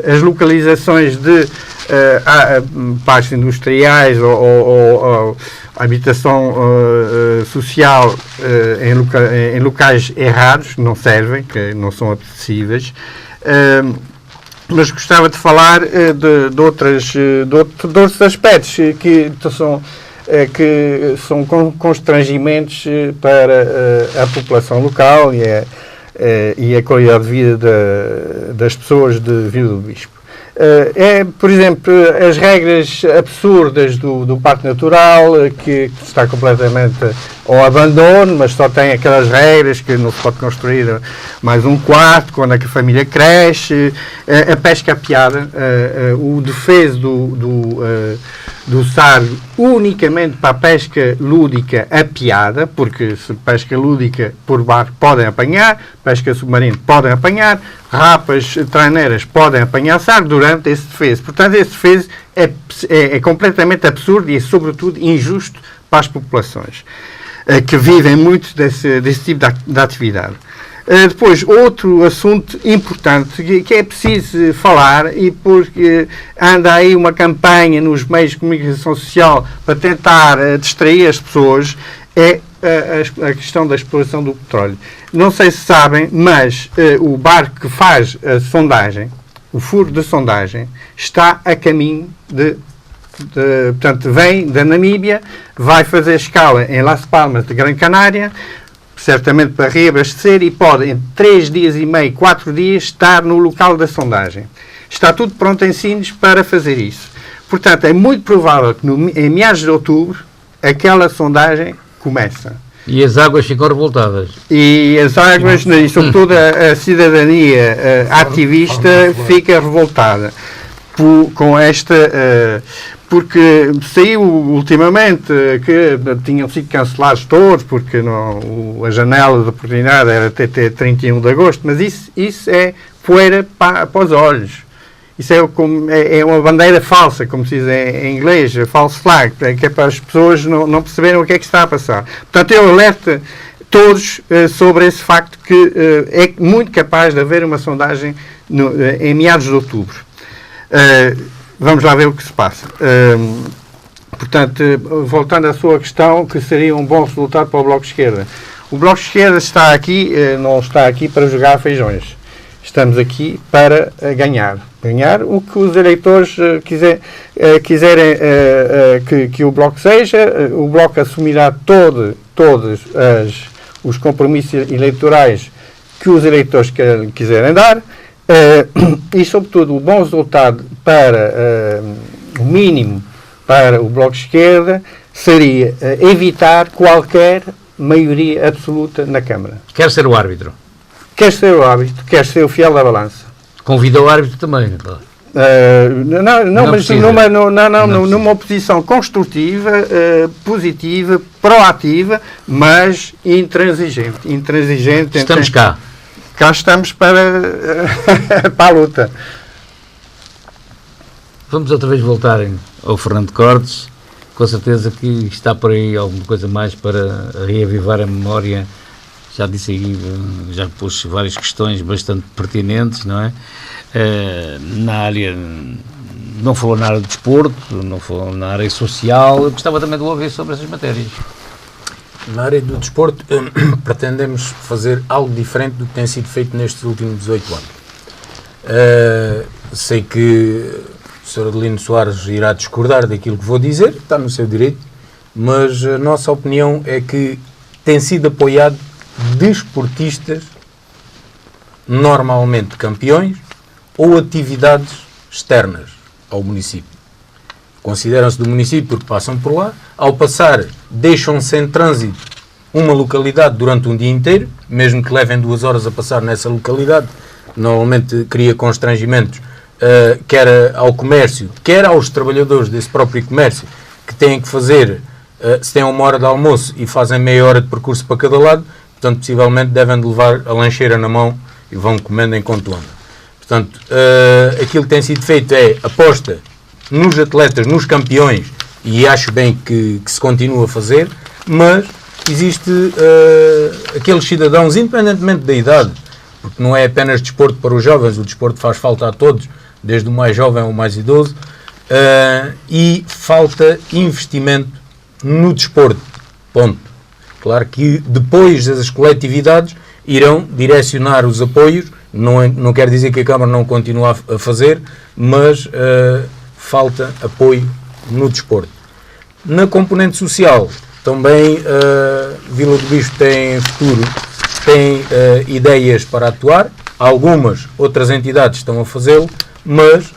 [SPEAKER 2] as localizações de parques industriais ou habitação social em locais errados, que não servem, que não são apetecíveis. Mas gostava de falar de outros aspectos que são constrangimentos para a população local e a qualidade de vida das pessoas de Vila do Bispo. Por exemplo, as regras absurdas do Parque Natural, que está completamente ao abandono, mas só tem aquelas regras que não se pode construir mais um quarto quando a família cresce, a pesca apiada, o defeso do SAR unicamente para a pesca lúdica apiada, porque se pesca lúdica por barco podem apanhar, pesca submarina podem apanhar, rapas traineiras podem apanhar SAR durante esse defeso. Portanto, esse defeso é completamente absurdo e, sobretudo, injusto para as populações que vivem muito desse tipo de atividade. Depois, outro assunto importante que é preciso falar, e porque anda aí uma campanha nos meios de comunicação social para tentar distrair as pessoas, é a questão da exploração do petróleo. Não sei se sabem, mas o barco que faz a sondagem, o furo de sondagem, está a caminho portanto, vem da Namíbia, vai fazer escala em Las Palmas de Gran Canária, certamente para reabastecer, e pode, em 3 dias e meio, 4 dias, estar no local da sondagem. Está tudo pronto em Sines para fazer isso. Portanto, é muito provável que em meados de outubro aquela sondagem começa.
[SPEAKER 1] E as águas ficam revoltadas.
[SPEAKER 2] E as águas, e sobretudo a cidadania ativista, fica revoltada com esta... porque saiu ultimamente que tinham sido cancelados todos, porque a janela de oportunidade era até 31 de agosto, mas isso é poeira para os olhos. Isso é uma bandeira falsa, como se diz em inglês, false flag, que é para as pessoas não perceberem o que é que está a passar. Portanto, eu alerto todos sobre esse facto que é muito capaz de haver uma sondagem em meados de outubro. Vamos lá ver o que se passa. Portanto, voltando à sua questão, que seria um bom resultado para o Bloco de Esquerda. O Bloco de Esquerda está aqui, não está aqui para jogar feijões. Estamos aqui para ganhar. Ganhar o que os eleitores quiserem que o Bloco seja. O Bloco assumirá todos os compromissos eleitorais que os eleitores quiserem dar. E, sobretudo, o bom resultado para o mínimo para o Bloco de Esquerda seria evitar qualquer maioria absoluta na Câmara.
[SPEAKER 1] Quer ser o árbitro?
[SPEAKER 2] Quer ser o árbitro, quer ser o fiel da balança.
[SPEAKER 1] Convida o árbitro também.
[SPEAKER 2] Mas numa oposição construtiva, positiva, proativa, mas intransigente.
[SPEAKER 1] Estamos cá.
[SPEAKER 2] Cá estamos para a luta.
[SPEAKER 1] Vamos outra vez voltar ao Fernando Cortes. Com certeza que está por aí alguma coisa mais para reavivar a memória. Já disse aí, já pus várias questões bastante pertinentes, não é? Na área, não falou na área do desporto, não falou na área social. Eu gostava também de ouvir sobre essas matérias.
[SPEAKER 4] Na área do desporto, pretendemos fazer algo diferente do que tem sido feito nestes últimos 18 anos. Sei que o Sr. Adelino Soares irá discordar daquilo que vou dizer, está no seu direito, mas a nossa opinião é que tem sido apoiado desportistas, normalmente campeões, ou atividades externas ao município. Consideram-se do município porque passam por lá. Ao passar, deixam-se em trânsito uma localidade durante um dia inteiro, mesmo que levem 2 horas a passar nessa localidade. Normalmente cria constrangimentos, quer ao comércio, quer aos trabalhadores desse próprio comércio, que têm que fazer, se têm 1 hora de almoço e fazem meia hora de percurso para cada lado, portanto, possivelmente devem de levar a lancheira na mão e vão comendo enquanto andam. Portanto, aquilo que tem sido feito é aposta nos atletas, nos campeões, e acho bem que se continua a fazer, mas existe aqueles cidadãos, independentemente da idade, porque não é apenas desporto para os jovens, o desporto faz falta a todos, desde o mais jovem ao mais idoso, e falta investimento no desporto, ponto. Claro que depois as coletividades irão direcionar os apoios, não quer dizer que a Câmara não continue a fazer, mas falta apoio no desporto. Na componente social, também Vila do Bispo tem futuro, tem ideias para atuar, algumas outras entidades estão a fazê-lo, mas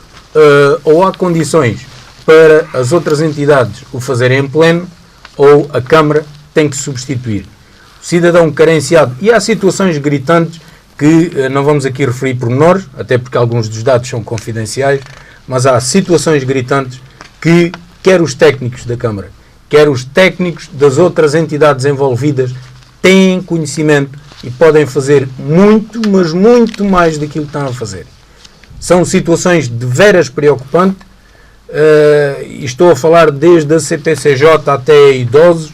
[SPEAKER 4] ou há condições para as outras entidades o fazerem em pleno, ou a Câmara tem que substituir. O cidadão carenciado, e há situações gritantes que não vamos aqui referir pormenores, até porque alguns dos dados são confidenciais, mas há situações gritantes que quer os técnicos da Câmara, quer os técnicos das outras entidades envolvidas, têm conhecimento e podem fazer muito, mas muito mais daquilo que estão a fazer. São situações de veras preocupantes, e estou a falar desde a CPCJ até idosos,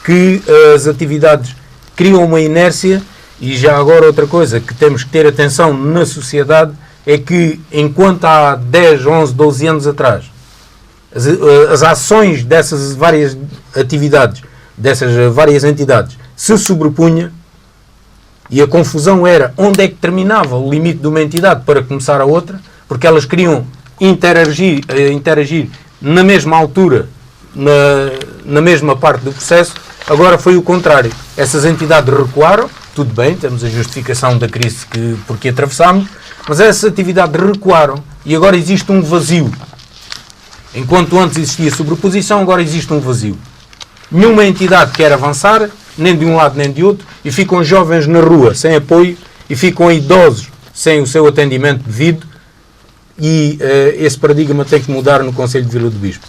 [SPEAKER 4] que as atividades criam uma inércia. E já agora outra coisa que temos que ter atenção na sociedade é que, enquanto há 10, 11, 12 anos atrás, as ações dessas várias atividades, dessas várias entidades, se sobrepunha, e a confusão era onde é que terminava o limite de uma entidade para começar a outra, porque elas queriam interagir na mesma altura, na mesma parte do processo. Agora foi o contrário. Essas entidades recuaram, tudo bem, temos a justificação da crise porque atravessámos, mas essas atividades recuaram e agora existe um vazio. Enquanto antes existia sobreposição, agora existe um vazio. Nenhuma entidade quer avançar, nem de um lado nem de outro, e ficam jovens na rua sem apoio, e ficam idosos sem o seu atendimento devido, e esse paradigma tem que mudar no Conselho de Vila do Bispo.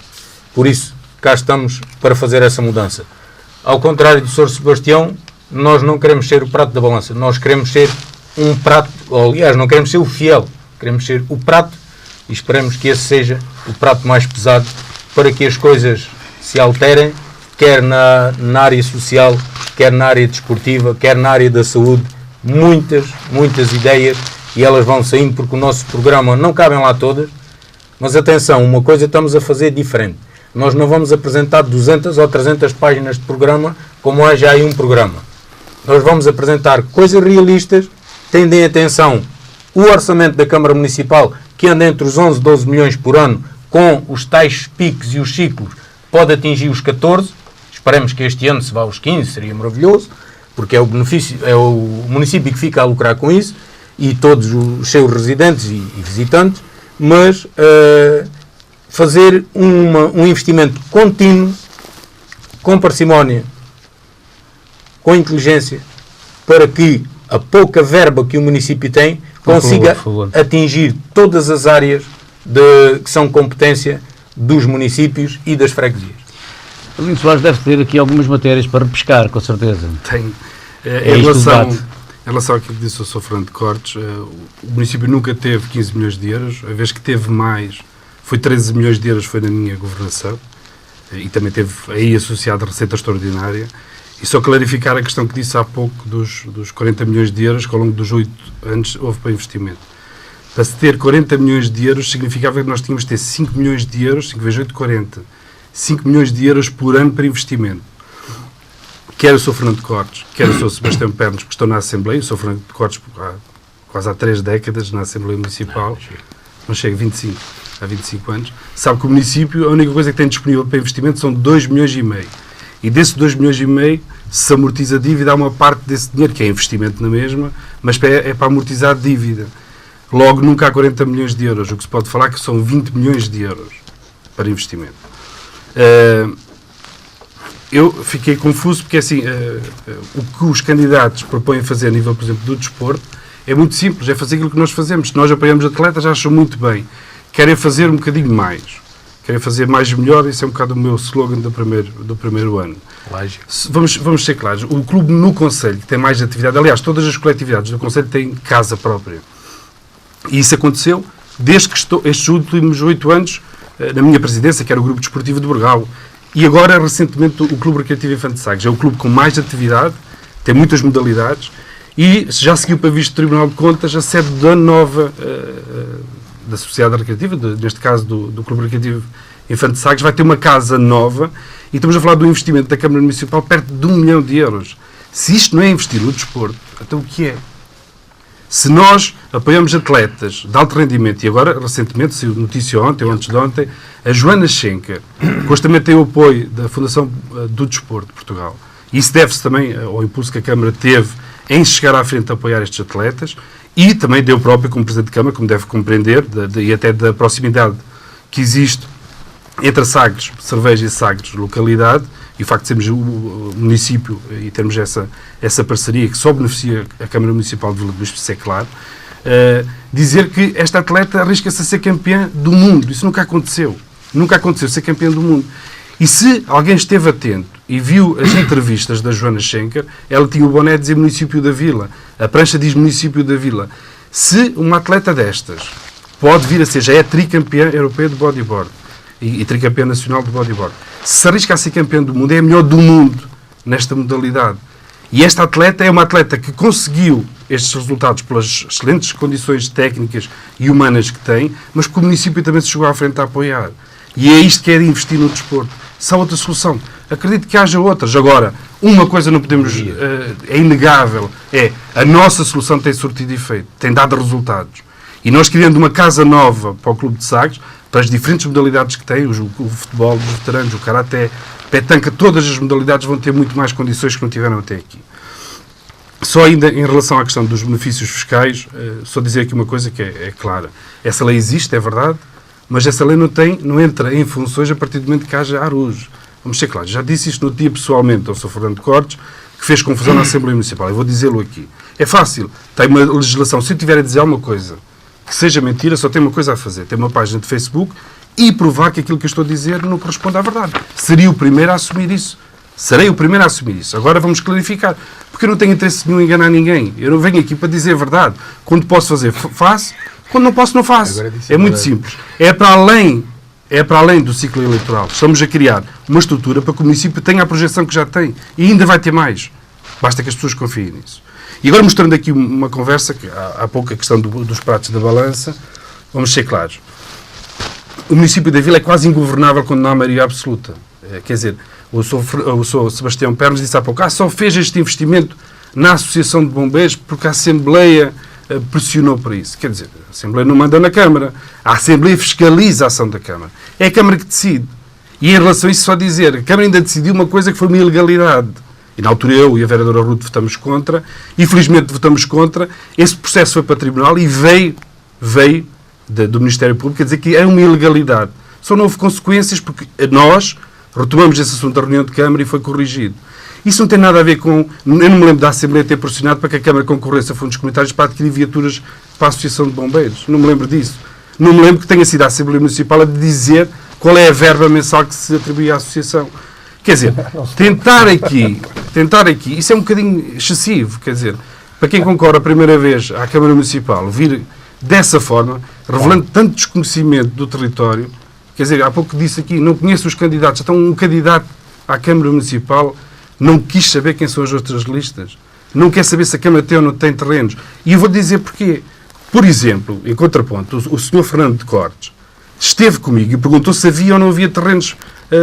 [SPEAKER 4] Por isso, cá estamos para fazer essa mudança. Ao contrário do Sr. Sebastião, nós não queremos ser o prato da balança, nós queremos ser um prato, ou, aliás, não queremos ser o fiel, queremos ser o prato, e esperamos que esse seja o prato mais pesado para que as coisas se alterem, quer na área social, quer na área desportiva, quer na área da saúde. Muitas ideias, e elas vão saindo porque o nosso programa não cabem lá todas, mas atenção, uma coisa estamos a fazer diferente. Nós não vamos apresentar 200 ou 300 páginas de programa como é já aí um programa. Nós vamos apresentar coisas realistas, tendo em atenção o orçamento da Câmara Municipal, que anda entre os 11 e 12 milhões por ano, com os tais picos e os ciclos, pode atingir os 14. Esperemos que este ano se vá aos 15, seria maravilhoso, porque é o benefício, é o município que fica a lucrar com isso, e todos os seus residentes e visitantes, mas fazer um investimento contínuo, com parcimónia, com inteligência, para que a pouca verba que o município tem consiga atingir todas as áreas que são competência dos municípios e das freguesias.
[SPEAKER 1] O Lino Soares deve ter aqui algumas matérias para repescar, com certeza.
[SPEAKER 3] Tem. Em relação àquilo que disse o Sr. Fernando Cortes, o município nunca teve 15 milhões de euros, a vez que teve mais, foi 13 milhões de euros, foi na minha governação, e também teve aí associado a receita extraordinária. E só clarificar a questão que disse há pouco dos 40 milhões de euros que ao longo dos 8 anos houve para investimento. Para se ter 40 milhões de euros significava que nós tínhamos de ter 5 milhões de euros, 5 vezes 8, 40. 5 milhões de euros por ano para investimento. Quer o Sr. Fernando Cortes, quer o Sr. Sebastião Pernas, que estão na Assembleia, o Sr. Fernando Cortes quase há 3 décadas na Assembleia Municipal, não chega, há 25 anos, sabe que o município, a única coisa que tem disponível para investimento são 2 milhões e meio. E desses 2 milhões e meio, se amortiza a dívida, há uma parte desse dinheiro, que é investimento na mesma, mas é para amortizar a dívida. Logo, nunca há 40 milhões de euros. O que se pode falar é que são 20 milhões de euros para investimento. Eu fiquei confuso porque, assim, o que os candidatos propõem fazer a nível, por exemplo, do desporto, é muito simples, é fazer aquilo que nós fazemos. Se nós apoiamos atletas, acham muito bem. Querem fazer um bocadinho mais. Querem fazer mais e melhor, esse é um bocado o meu slogan do primeiro ano. Vamos ser claros, o clube no Conselho, que tem mais atividade, aliás, todas as coletividades do Conselho têm casa própria. E isso aconteceu desde que estes últimos 8 anos, na minha presidência, que era o Grupo Desportivo de Burgal. E agora, recentemente, o Clube Recreativo Infante de Sagres. É o clube com mais atividade, tem muitas modalidades, e já seguiu para visto do Tribunal de Contas a sede da nova da Sociedade Recreativa, neste caso do Clube Recreativo Infante de Sagres, vai ter uma casa nova, e estamos a falar do investimento da Câmara Municipal perto de 1 milhão de euros. Se isto não é investir no desporto, então o que é? Se nós apoiamos atletas de alto rendimento, e agora, recentemente, saiu notícia ontem ou antes de ontem, a Joana Schenker, que hoje também tem o apoio da Fundação do Desporto de Portugal, e isso deve-se também ao impulso que a Câmara teve em chegar à frente a apoiar estes atletas, e também deu próprio como Presidente de Câmara, como deve compreender, e até da proximidade que existe entre Sagres, Cerveja e Sagres, localidade, e o facto de sermos o município e termos essa parceria que só beneficia a Câmara Municipal de Vila do Bispo, isso é claro, dizer que esta atleta arrisca-se a ser campeã do mundo. Isso nunca aconteceu. Nunca aconteceu ser campeão do mundo. E se alguém esteve atento e viu as entrevistas da Joana Schenker, ela tinha o boné a dizer município da Vila, a prancha diz município da Vila. Se uma atleta destas pode vir a ser, já é tricampeã europeia de bodyboard e tricampeã nacional de bodyboard, se arrisca a ser campeã do mundo, é a melhor do mundo nesta modalidade. E esta atleta é uma atleta que conseguiu estes resultados pelas excelentes condições técnicas e humanas que tem, mas que o município também se chegou à frente a apoiar. E é isto que é de investir no desporto. Se há outra solução, acredito que haja outras. Agora, uma coisa não podemos, é inegável, é a nossa solução tem surtido efeito, tem dado resultados. E nós criando uma casa nova para o Clube de Sagres, para as diferentes modalidades que tem, o futebol dos veteranos, o karaté, petanca, todas as modalidades vão ter muito mais condições que não tiveram até aqui. Só ainda em relação à questão dos benefícios fiscais, só dizer aqui uma coisa que é clara. Essa lei existe, é verdade, mas essa lei não entra em funções a partir do momento que haja ARUs. Vamos ser claros. Já disse isto no dia pessoalmente ao Sr. Fernando Cortes, que fez confusão na Assembleia Municipal. Eu vou dizê-lo aqui. É fácil. Tem uma legislação. Se eu tiver a dizer alguma coisa que seja mentira, só tem uma coisa a fazer. Tem uma página de Facebook e provar que aquilo que eu estou a dizer não corresponde à verdade. Seria o primeiro a assumir isso. Serei o primeiro a assumir isso. Agora vamos clarificar. Porque eu não tenho interesse nenhum em enganar ninguém. Eu não venho aqui para dizer a verdade. Quando posso fazer, faço. Quando não posso, não faço. É muito simples. É para além do ciclo eleitoral. Estamos a criar uma estrutura para que o município tenha a projeção que já tem. E ainda vai ter mais. Basta que as pessoas confiem nisso. E agora mostrando aqui uma conversa, que há pouco a questão dos pratos da balança, vamos ser claros. O município da Vila é quase ingovernável quando não há maioria absoluta. Quer dizer, o Sr. Sebastião Pernas disse há pouco, só fez este investimento na Associação de Bombeiros porque a Assembleia pressionou para isso. Quer dizer, a Assembleia não manda na Câmara. A Assembleia fiscaliza a ação da Câmara. É a Câmara que decide. E em relação a isso, só dizer, a Câmara ainda decidiu uma coisa que foi uma ilegalidade. E na altura eu e a vereadora Ruth votamos contra. E felizmente votamos contra. Esse processo foi para o Tribunal e veio do Ministério Público a dizer que é uma ilegalidade. Só não houve consequências porque nós retomamos esse assunto da reunião de Câmara e foi corrigido. Isso não tem nada a ver com... Eu não me lembro da Assembleia ter pressionado para que a Câmara concorresse a fundos comunitários para adquirir viaturas para a Associação de Bombeiros. Não me lembro disso. Não me lembro que tenha sido a Assembleia Municipal a dizer qual é a verba mensal que se atribui à Associação. Quer dizer, tentar aqui, isso é um bocadinho excessivo. Quer dizer, para quem concorre a primeira vez à Câmara Municipal, vir dessa forma, revelando tanto desconhecimento do território, quer dizer, há pouco disse aqui, não conheço os candidatos, então um candidato à Câmara Municipal não quis saber quem são as outras listas. Não quer saber se a Câmara tem ou não tem terrenos. E eu vou dizer porquê. Por exemplo, em contraponto, o Sr. Fernando de Cortes esteve comigo e perguntou se havia ou não havia terrenos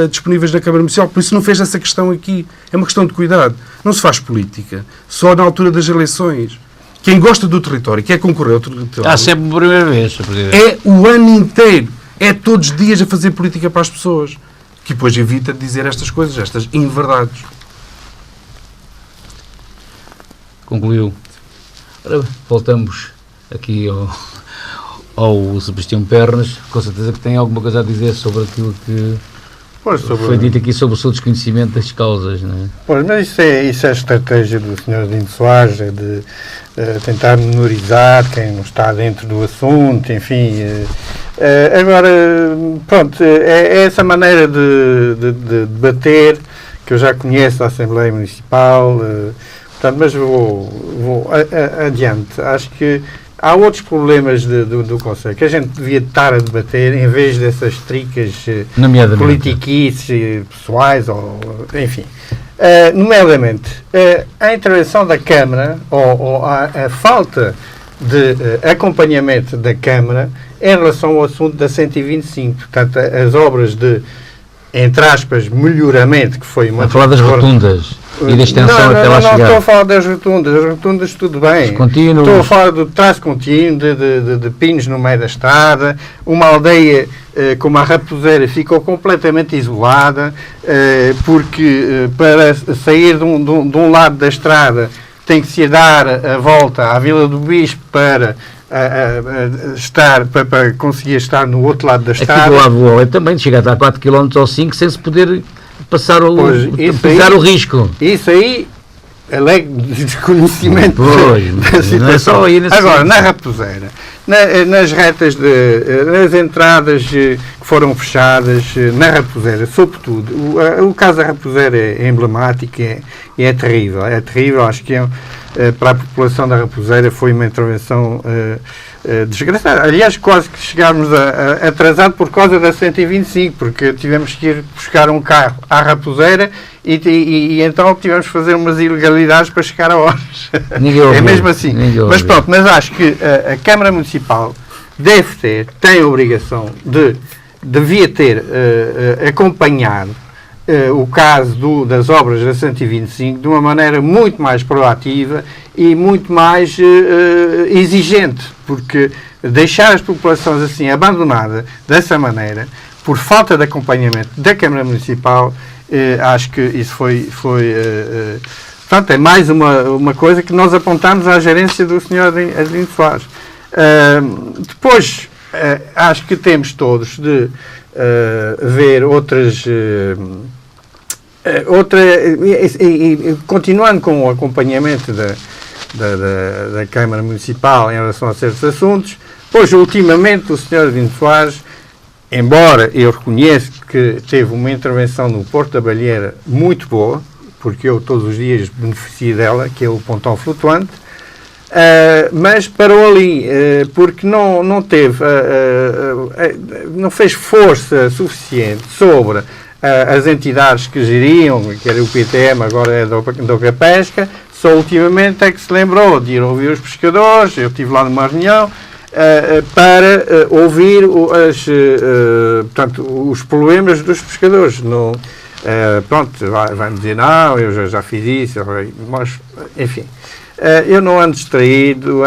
[SPEAKER 3] disponíveis na Câmara Municipal. Por isso não fez essa questão aqui. É uma questão de cuidado. Não se faz política só na altura das eleições. Quem gosta do território, quer concorrer ao território...
[SPEAKER 1] Há sempre a primeira vez, Sr. Presidente.
[SPEAKER 3] É o ano inteiro. É todos os dias a fazer política para as pessoas. Que depois evita de dizer estas coisas, estas inverdades.
[SPEAKER 1] Concluiu. Ora, voltamos aqui ao Sebastião Pernas. Com certeza que tem alguma coisa a dizer sobre aquilo que foi dito aqui sobre o seu desconhecimento das causas, não é?
[SPEAKER 2] Pois, mas isso é a estratégia do Sr. Dino Soares, de tentar menorizar quem não está dentro do assunto, enfim. Agora, pronto, é essa maneira de debater que eu já conheço da Assembleia Municipal, portanto, mas vou adiante. Acho que há outros problemas do Conselho que a gente devia estar a debater em vez dessas tricas politiquices pessoais, enfim. Nomeadamente, a intervenção da Câmara ou a falta de acompanhamento da Câmara em relação ao assunto da 125. Portanto, as obras de, entre aspas, melhoramento, que foi uma...
[SPEAKER 1] A falar das rotundas e da extensão até lá chegar.
[SPEAKER 2] Não estou a falar das rotundas. As rotundas tudo bem. Estou a falar do traço contínuo, de pinos no meio da estrada. Uma aldeia como a Raposeira ficou completamente isolada, porque para sair de um lado da estrada tem que se dar a volta à Vila do Bispo para conseguir estar no outro lado da estrada.
[SPEAKER 1] Aqui do lado do Olé também chega a estar 4 km ou 5 sem se poder passar pisar o risco.
[SPEAKER 2] Isso aí alegre desconhecimento
[SPEAKER 1] da situação.
[SPEAKER 2] Agora, na Raposeira, nas retas, nas entradas que foram fechadas, na Raposeira, sobretudo, o caso da Raposeira é emblemático e é terrível. É terrível, acho que para a população da Raposeira foi uma intervenção desgraçada. Aliás, quase que chegámos atrasado por causa da 125, porque tivemos que ir buscar um carro à Raposeira e então tivemos que fazer umas ilegalidades para chegar a horas. É mesmo assim. Mas pronto, mas acho que a Câmara Municipal tem a obrigação devia ter acompanhado o caso das obras da 125 de uma maneira muito mais proativa e muito mais exigente, porque deixar as populações assim abandonadas dessa maneira, por falta de acompanhamento da Câmara Municipal, acho que isso foi portanto, é mais uma coisa que nós apontamos à gerência do Sr. Adelino Soares. Depois, acho que temos todos de ver outras... continuando com o acompanhamento da Câmara Municipal em relação a certos assuntos, pois ultimamente o Sr. Adelino Soares, embora eu reconheço que teve uma intervenção no Porto da Balheira muito boa, porque eu todos os dias beneficio dela, que é o pontão flutuante, mas parou ali, porque não teve, não fez força suficiente sobre as entidades que geriam, que era o PTM, agora é da Ocapesca, só ultimamente é que se lembrou de ir ouvir os pescadores. Eu estive lá numa reunião para ouvir portanto, os problemas dos pescadores. Pronto, vai-me dizer, não, eu já fiz isso, mas, enfim, eu não ando distraído,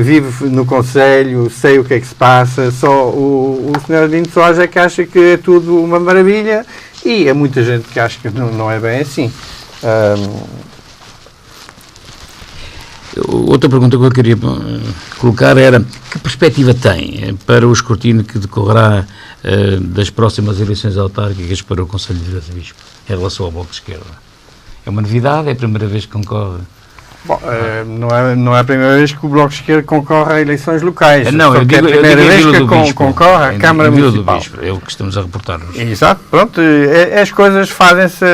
[SPEAKER 2] vivo no Conselho, sei o que é que se passa, só o Sr. Adelino Soares é que acha que é tudo uma maravilha e há muita gente que acha que não é bem assim.
[SPEAKER 1] Outra pergunta que eu queria colocar era: que perspectiva tem para o escrutínio que decorrerá das próximas eleições autárquicas para o Conselho de Vila de Bispo, em relação ao Bloco de Esquerda? É uma novidade? É a primeira vez que concorre?
[SPEAKER 2] Bom, não é a primeira vez que o Bloco de Esquerda concorre a eleições locais.
[SPEAKER 1] Não, eu digo,
[SPEAKER 2] é a primeira vez que concorre à Câmara Municipal.
[SPEAKER 1] É o que estamos a reportar-nos.
[SPEAKER 2] Exato, pronto. As coisas fazem-se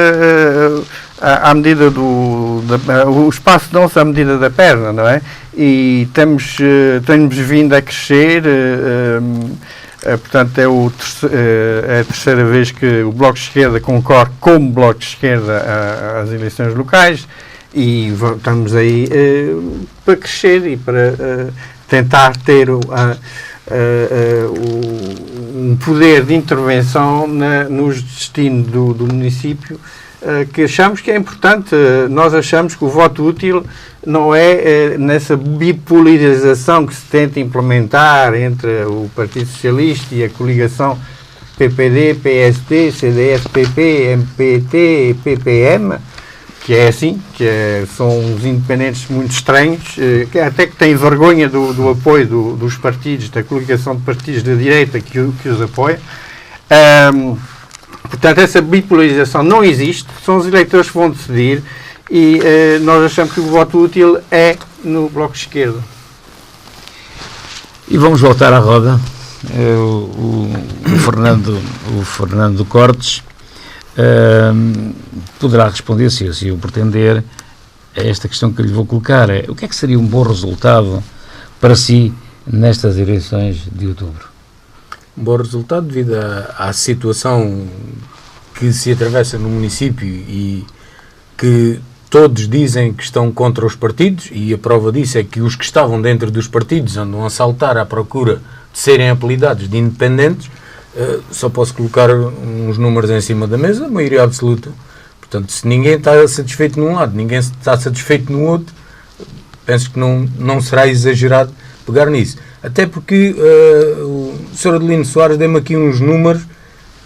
[SPEAKER 2] à medida o espaço dão-se à medida da perna, não é? E temos vindo a crescer. Portanto, é a terceira vez que o Bloco de Esquerda concorre como Bloco de Esquerda às eleições locais. E estamos aí para crescer e para tentar ter um poder de intervenção nos destinos do município, que achamos que é importante. Nós achamos que o voto útil não é nessa bipolarização que se tenta implementar entre o Partido Socialista e a coligação PPD, PSD, CDS-PP, MPT e PPM, que é assim, são uns independentes muito estranhos, até que têm vergonha do apoio dos partidos, da coligação de partidos da direita que os apoia. Portanto, essa bipolarização não existe, são os eleitores que vão decidir e nós achamos que o voto útil é no Bloco de Esquerda.
[SPEAKER 1] E vamos voltar à roda. O Fernando Cortes poderá responder, se assim o pretender, a esta questão que lhe vou colocar. O que é que seria um bom resultado para si nestas eleições de outubro?
[SPEAKER 4] Um bom resultado devido à situação que se atravessa no município e que todos dizem que estão contra os partidos, e a prova disso é que os que estavam dentro dos partidos andam a saltar à procura de serem apelidados de independentes. Só posso colocar uns números em cima da mesa, a maioria absoluta. Portanto, se ninguém está satisfeito num lado, ninguém está satisfeito no outro, penso que não será exagerado pegar nisso. Até porque o Sr. Adelino Soares deu-me aqui uns números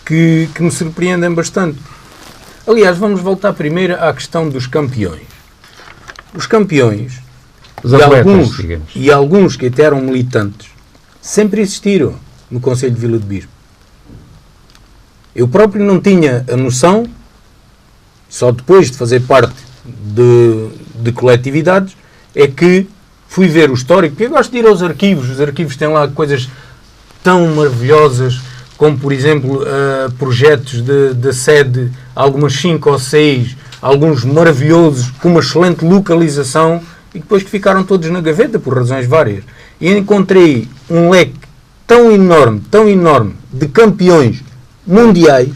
[SPEAKER 4] que me surpreendem bastante. Aliás, vamos voltar primeiro à questão dos campeões. Os campeões, e alguns que até eram militantes, sempre existiram no Conselho de Vila de Bispo. Eu próprio não tinha a noção, só depois de fazer parte de coletividades, é que fui ver o histórico, porque eu gosto de ir aos arquivos. Os arquivos têm lá coisas tão maravilhosas, como, por exemplo, projetos de sede, algumas 5 ou 6, alguns maravilhosos, com uma excelente localização, e depois que ficaram todos na gaveta, por razões várias. E encontrei um leque tão enorme, de campeões mundiais,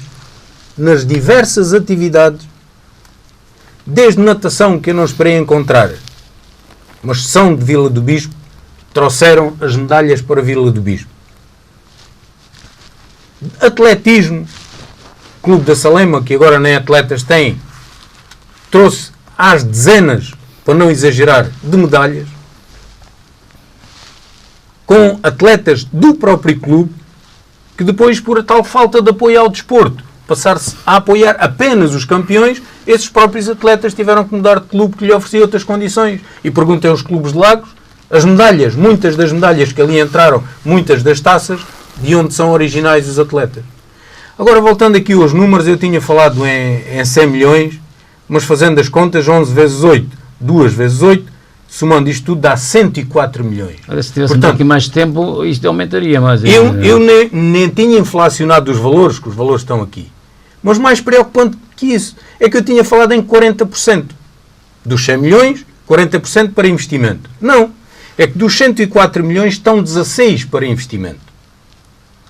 [SPEAKER 4] nas diversas atividades, desde natação, que eu não esperei encontrar, mas são de Vila do Bispo, trouxeram as medalhas para Vila do Bispo. Atletismo, Clube da Salema, que agora nem atletas têm, trouxe às dezenas, para não exagerar, de medalhas, com atletas do próprio clube, que depois, por a tal falta de apoio ao desporto, passar-se a apoiar apenas os campeões, esses próprios atletas tiveram que mudar de clube que lhe oferecia outras condições. E perguntem aos clubes de Lagos, as medalhas, muitas das medalhas que ali entraram, muitas das taças, de onde são originais os atletas. Agora, voltando aqui aos números, eu tinha falado em 100 milhões, mas fazendo as contas, 11 vezes 8, 2 vezes 8, somando isto tudo, dá 104 milhões.
[SPEAKER 1] Olha, se tivesse aqui mais tempo, isto aumentaria mais.
[SPEAKER 4] Eu nem tinha inflacionado os valores, que os valores estão aqui. Mas mais preocupante que isso, é que eu tinha falado em 40%. Dos 100 milhões, 40% para investimento. Não. É que dos 104 milhões estão 16 para investimento.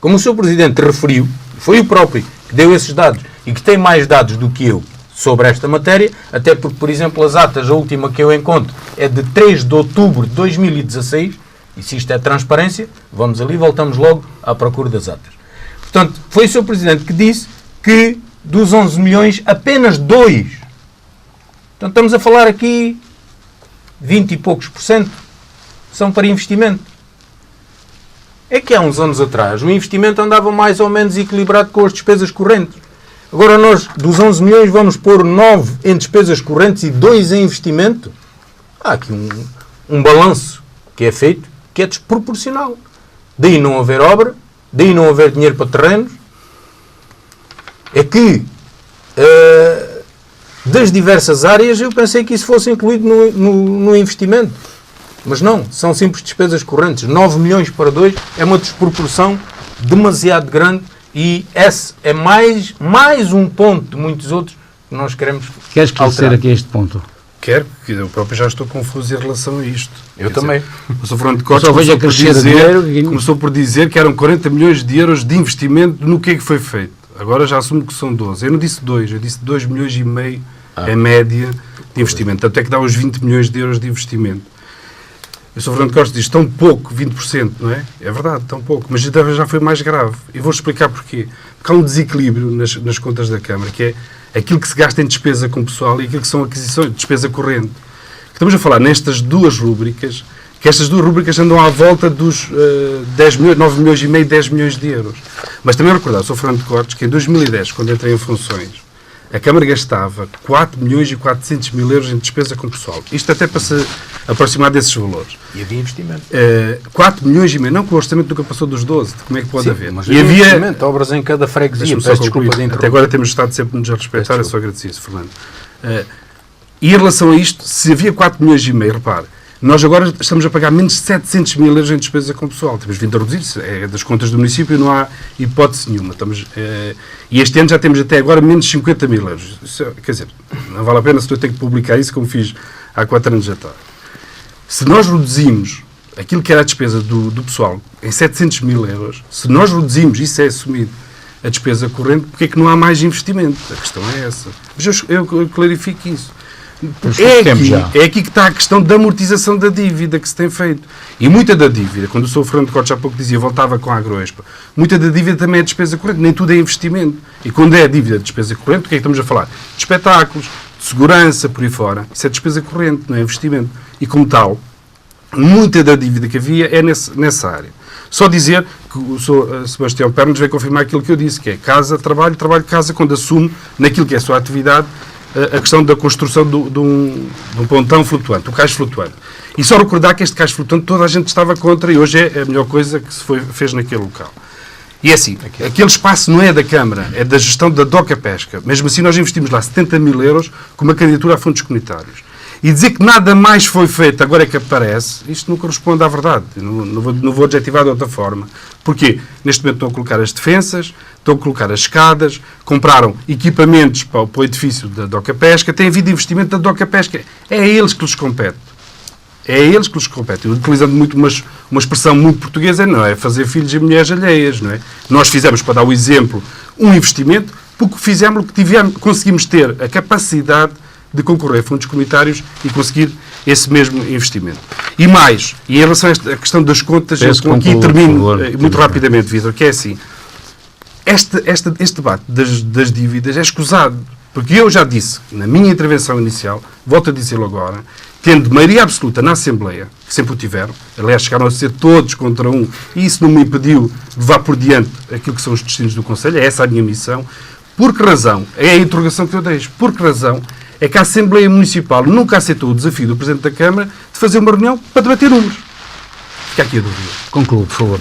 [SPEAKER 4] Como o Sr. Presidente referiu, foi o próprio que deu esses dados e que tem mais dados do que eu sobre esta matéria, até porque, por exemplo, as atas, a última que eu encontro, é de 3 de outubro de 2016, e se isto é transparência, vamos ali, voltamos logo à procura das atas. Portanto, foi o Sr. Presidente que disse que dos 11 milhões, apenas 2. Portanto, estamos a falar aqui 20 e poucos % são para investimento. É que há uns anos atrás o investimento andava mais ou menos equilibrado com as despesas correntes. Agora nós, dos 11 milhões, vamos pôr 9 em despesas correntes e 2 em investimento. Há aqui um balanço que é feito que é desproporcional. Daí não haver obra, daí não haver dinheiro para terrenos. É que das diversas áreas eu pensei que isso fosse incluído no investimento. Mas não, são simples despesas correntes. 9 milhões para 2 é uma desproporção demasiado grande e esse é mais um ponto de muitos outros que nós queremos alterar.
[SPEAKER 1] Queres esclarecer aqui este ponto?
[SPEAKER 3] Quero, porque eu próprio já estou confuso em relação a isto.
[SPEAKER 4] Eu também.
[SPEAKER 3] O Sr. Fernando Costa começou por dizer que eram 40 milhões de euros de investimento no que é que foi feito. Agora já assumo que são 12. Eu não disse 2, eu disse 2 milhões e meio em média de investimento. Tanto é que dá os 20 milhões de euros de investimento. O Sr. Fernando Costa diz tão pouco, 20%, não é? É verdade, tão pouco. Mas já foi mais grave. E vou explicar porquê. Porque há um desequilíbrio nas contas da Câmara, que é aquilo que se gasta em despesa com o pessoal e aquilo que são aquisições de despesa corrente. Estamos a falar nestas duas rúbricas, que estas duas rúbricas andam à volta dos 10 milhões, 9 milhões e meio, 10 milhões de euros. Mas também recordar, o Sr. Fernando Cortes, que em 2010, quando entrei em funções, a Câmara gastava 4 milhões e 400 mil euros em despesa com o pessoal. Isto até para se aproximar desses valores.
[SPEAKER 4] E havia investimento.
[SPEAKER 3] 4 milhões e meio, não que o orçamento nunca passou dos 12, como é que pode haver?
[SPEAKER 4] Mas e havia investimento, obras em cada freguesia.
[SPEAKER 3] Até agora temos estado sempre a nos respeitar, é só agradecer isso, Fernando. E em relação a isto, se havia 4 milhões e meio, repare, nós agora estamos a pagar menos de 700 mil euros em despesa com o pessoal. Temos vindo a reduzir, é das contas do município, não há hipótese nenhuma. E este ano já temos até agora menos de 50 mil euros. Isso, quer dizer, não vale a pena se eu tenho que publicar isso, como fiz há 4 anos atrás. Se nós reduzimos aquilo que era a despesa do pessoal em 700 mil euros, se nós reduzimos, isso é assumido, a despesa corrente, porque é que não há mais investimento? A questão é essa. Mas eu clarifico isso. É aqui que está a questão da amortização da dívida que se tem feito. E muita da dívida, quando o Sr. Fernando Cortes há pouco dizia, voltava com a Agroexpo, muita da dívida também é despesa corrente, nem tudo é investimento. E quando é a dívida de despesa corrente, o que é que estamos a falar? De espetáculos, de segurança, por aí fora. Isso é despesa corrente, não é investimento. E como tal, muita da dívida que havia é nessa área. Só dizer que o Sr. Sebastião Pernas veio confirmar aquilo que eu disse, que é casa, trabalho, casa, quando assume naquilo que é a sua atividade a questão da construção de um pontão flutuante, um cais flutuante. E só recordar que este cais flutuante toda a gente estava contra e hoje é a melhor coisa que se fez naquele local. E é assim, aquele espaço não é da Câmara, é da gestão da DOCA Pesca. Mesmo assim, nós investimos lá 70 mil euros com uma candidatura a fundos comunitários. E dizer que nada mais foi feito, agora é que aparece, isto não corresponde à verdade. Não vou adjetivar de outra forma. Porquê? Neste momento estão a colocar as defensas, estão a colocar as escadas, compraram equipamentos para o edifício da DOCA Pesca, tem havido investimento da DOCA Pesca. É a eles que lhes compete. É a eles que lhes compete. Utilizando muito uma expressão muito portuguesa, não é fazer filhos e mulheres alheias, não é? Nós fizemos, para dar o exemplo, um investimento, porque fizemos o que tivemos, conseguimos ter a capacidade de concorrer a fundos comunitários e conseguir esse mesmo investimento. E mais, e em relação a esta questão das contas, eu aqui termino muito rapidamente, Vítor, que é assim, este debate das dívidas é escusado, porque eu já disse, na minha intervenção inicial, volto a dizê-lo agora, tendo maioria absoluta na Assembleia, que sempre o tiveram, aliás, chegaram a ser todos contra um, e isso não me impediu de levar por diante aquilo que são os destinos do Conselho, é essa a minha missão. Por que razão? É a interrogação que eu deixo. Por que razão é que a Assembleia Municipal nunca aceitou o desafio do Presidente da Câmara de fazer uma reunião para debater números? Fica aqui a dúvida.
[SPEAKER 1] Concluo, por favor.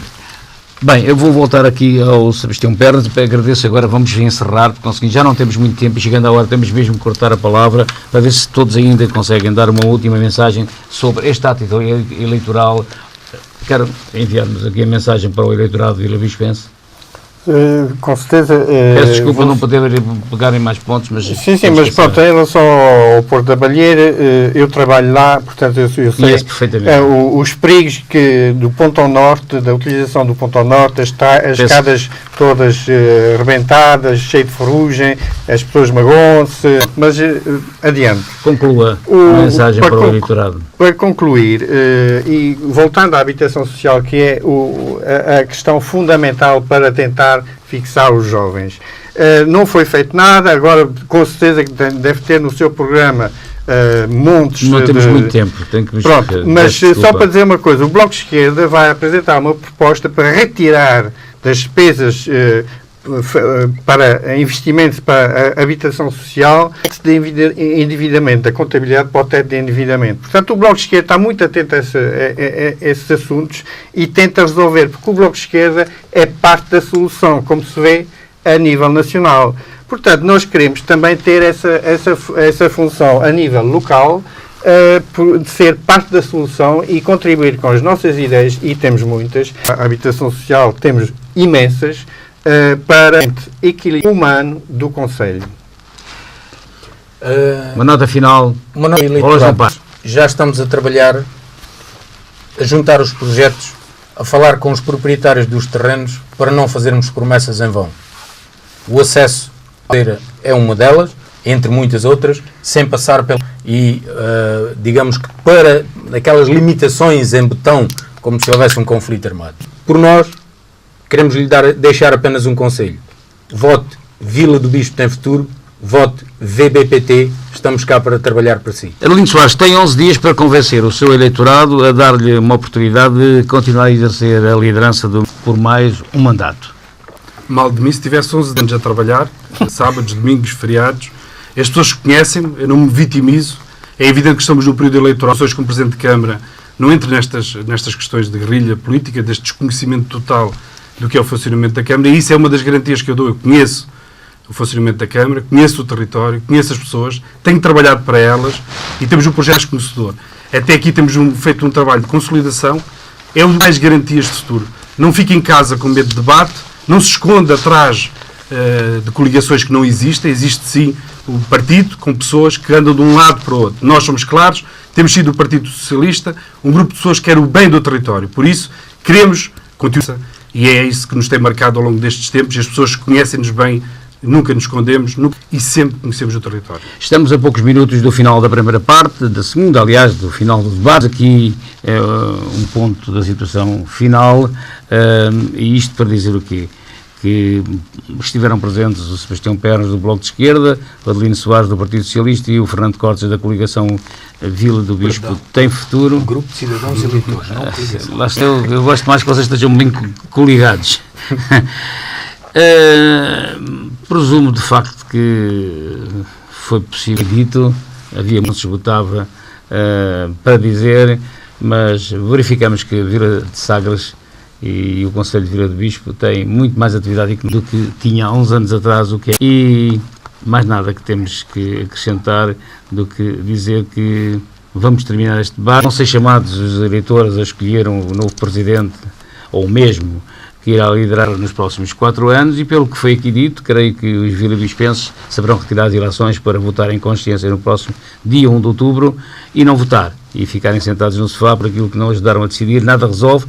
[SPEAKER 1] Bem, eu vou voltar aqui ao Sebastião Pernas, agradeço agora, vamos encerrar, porque já não temos muito tempo e chegando à hora temos mesmo que cortar a palavra para ver se todos ainda conseguem dar uma última mensagem sobre este ato eleitoral. Quero enviar-nos aqui a mensagem para o eleitorado de Vila Vispense.
[SPEAKER 2] Com certeza.
[SPEAKER 1] Peço desculpa não poder pegar em mais pontos, mas...
[SPEAKER 2] Sim, mas pronto, em relação ao Porto da Balheira, eu trabalho lá, portanto eu sei
[SPEAKER 1] perfeitamente.
[SPEAKER 2] Os perigos do ponto ao norte, da utilização do ponto ao norte, as escadas todas rebentadas, cheias de ferrugem, as pessoas magoam-se, mas adiante.
[SPEAKER 1] Conclua a mensagem para o eleitorado.
[SPEAKER 2] Para concluir, e voltando à habitação social, que é a questão fundamental para tentar fixar os jovens. Não foi feito nada, agora com certeza que deve ter no seu programa montes...
[SPEAKER 1] Não temos muito tempo.
[SPEAKER 2] Pronto, mas só para dizer uma coisa, o Bloco de Esquerda vai apresentar uma proposta para retirar das despesas para investimentos para a habitação social de endividamento, da contabilidade para o teto de endividamento. Portanto, o Bloco de Esquerda está muito atento a esses assuntos e tenta resolver, porque o Bloco de Esquerda é parte da solução, como se vê a nível nacional. Portanto, nós queremos também ter essa função a nível local, de ser parte da solução e contribuir com as nossas ideias, e temos muitas. A habitação social temos imensas, para o equilíbrio humano do Conselho.
[SPEAKER 1] Uma nota final.
[SPEAKER 4] Uma nota eleitoral. Já estamos a trabalhar, a juntar os projetos, a falar com os proprietários dos terrenos para não fazermos promessas em vão. O acesso à feira é uma delas, entre muitas outras, sem passar pela... E, digamos que para aquelas limitações em betão, como se houvesse um conflito armado. Por nós, queremos lhe deixar apenas um conselho. Vote Vila do Bispo tem futuro, vote VBPT, estamos cá para trabalhar para si.
[SPEAKER 1] Arlindo Soares tem 11 dias para convencer o seu eleitorado a dar-lhe uma oportunidade de continuar a exercer a liderança por mais um mandato.
[SPEAKER 3] Mal de mim se tivesse 11 anos a trabalhar, sábados, domingos, feriados. As pessoas que conhecem, eu não me vitimizo. É evidente que estamos no período eleitoral, pessoas como Presidente de Câmara não entram nestas questões de guerrilha política, deste desconhecimento total do que é o funcionamento da Câmara, e isso é uma das garantias que eu dou. Eu conheço o funcionamento da Câmara, conheço o território, conheço as pessoas, tenho trabalhado para elas e temos um projeto conhecedor. Até aqui temos feito um trabalho de consolidação, é o mais garantias de futuro. Não fique em casa com medo de debate, não se esconda atrás de coligações que não existem, existe sim o partido com pessoas que andam de um lado para o outro. Nós somos claros, temos sido o Partido Socialista, um grupo de pessoas que quer o bem do território, por isso queremos continuar. E é isso que nos tem marcado ao longo destes tempos. E as pessoas que conhecem-nos bem, nunca nos escondemos e sempre conhecemos o território.
[SPEAKER 1] Estamos a poucos minutos do final da primeira parte, da segunda, aliás, do final do debate. Aqui é um ponto da situação final. E isto para dizer o quê? Que estiveram presentes o Sebastião Pernas do Bloco de Esquerda, o Adelino Soares do Partido Socialista e o Fernando Cortes da coligação Vila do Bispo tem futuro.
[SPEAKER 4] Grupo de Cidadãos Eleitores, não coligação.
[SPEAKER 1] Lá estou, eu gosto mais que vocês estejam bem coligados. Presumo de facto que foi possível dito, havia muito se esgotava para dizer, mas verificamos que Vila de Sagres e o Conselho de Vila do Bispo tem muito mais atividade do que tinha há uns anos atrás, o que é. E mais nada que temos que acrescentar do que dizer que vamos terminar este debate. Vão ser chamados os eleitores a escolher um novo presidente, ou mesmo que irá liderar nos próximos 4 anos, e pelo que foi aqui dito, creio que os vilabispenses saberão retirar as eleições para votar em consciência no próximo dia 1 de outubro e não votar, e ficarem sentados no sofá por aquilo que não ajudaram a decidir. Nada resolve.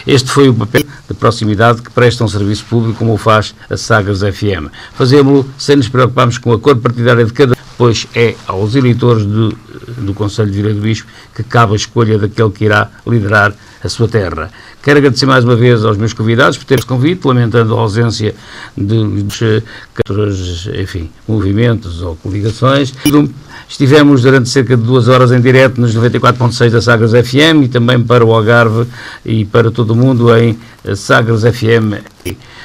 [SPEAKER 1] Este foi o papel de proximidade que presta um serviço público como o faz a Sagres FM. Fazemos-lo sem nos preocuparmos com a cor partidária de cada, pois é aos eleitores do Conselho de Vila do Bispo que cabe a escolha daquele que irá liderar a sua terra. Quero agradecer mais uma vez aos meus convidados por ter este convite, lamentando a ausência dos movimentos ou coligações. Estivemos durante cerca de 2 horas em direto nos 94.6 da Sagres FM e também para o Algarve e para todo o mundo em Sagres FM.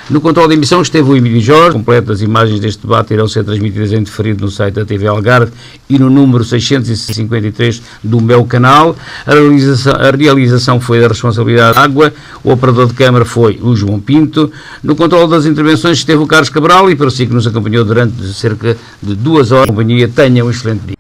[SPEAKER 1] No controle de emissão esteve o Emílio Jorge. Completas imagens deste debate irão ser transmitidas em diferido no site da TV Algarve e no número 653 do meu canal. A realização foi da responsabilidade da Água. O operador de câmara foi o João Pinto. No controle das intervenções esteve o Carlos Cabral, e para si que nos acompanhou durante cerca de 2 horas, a companhia, tenha um excelente dia.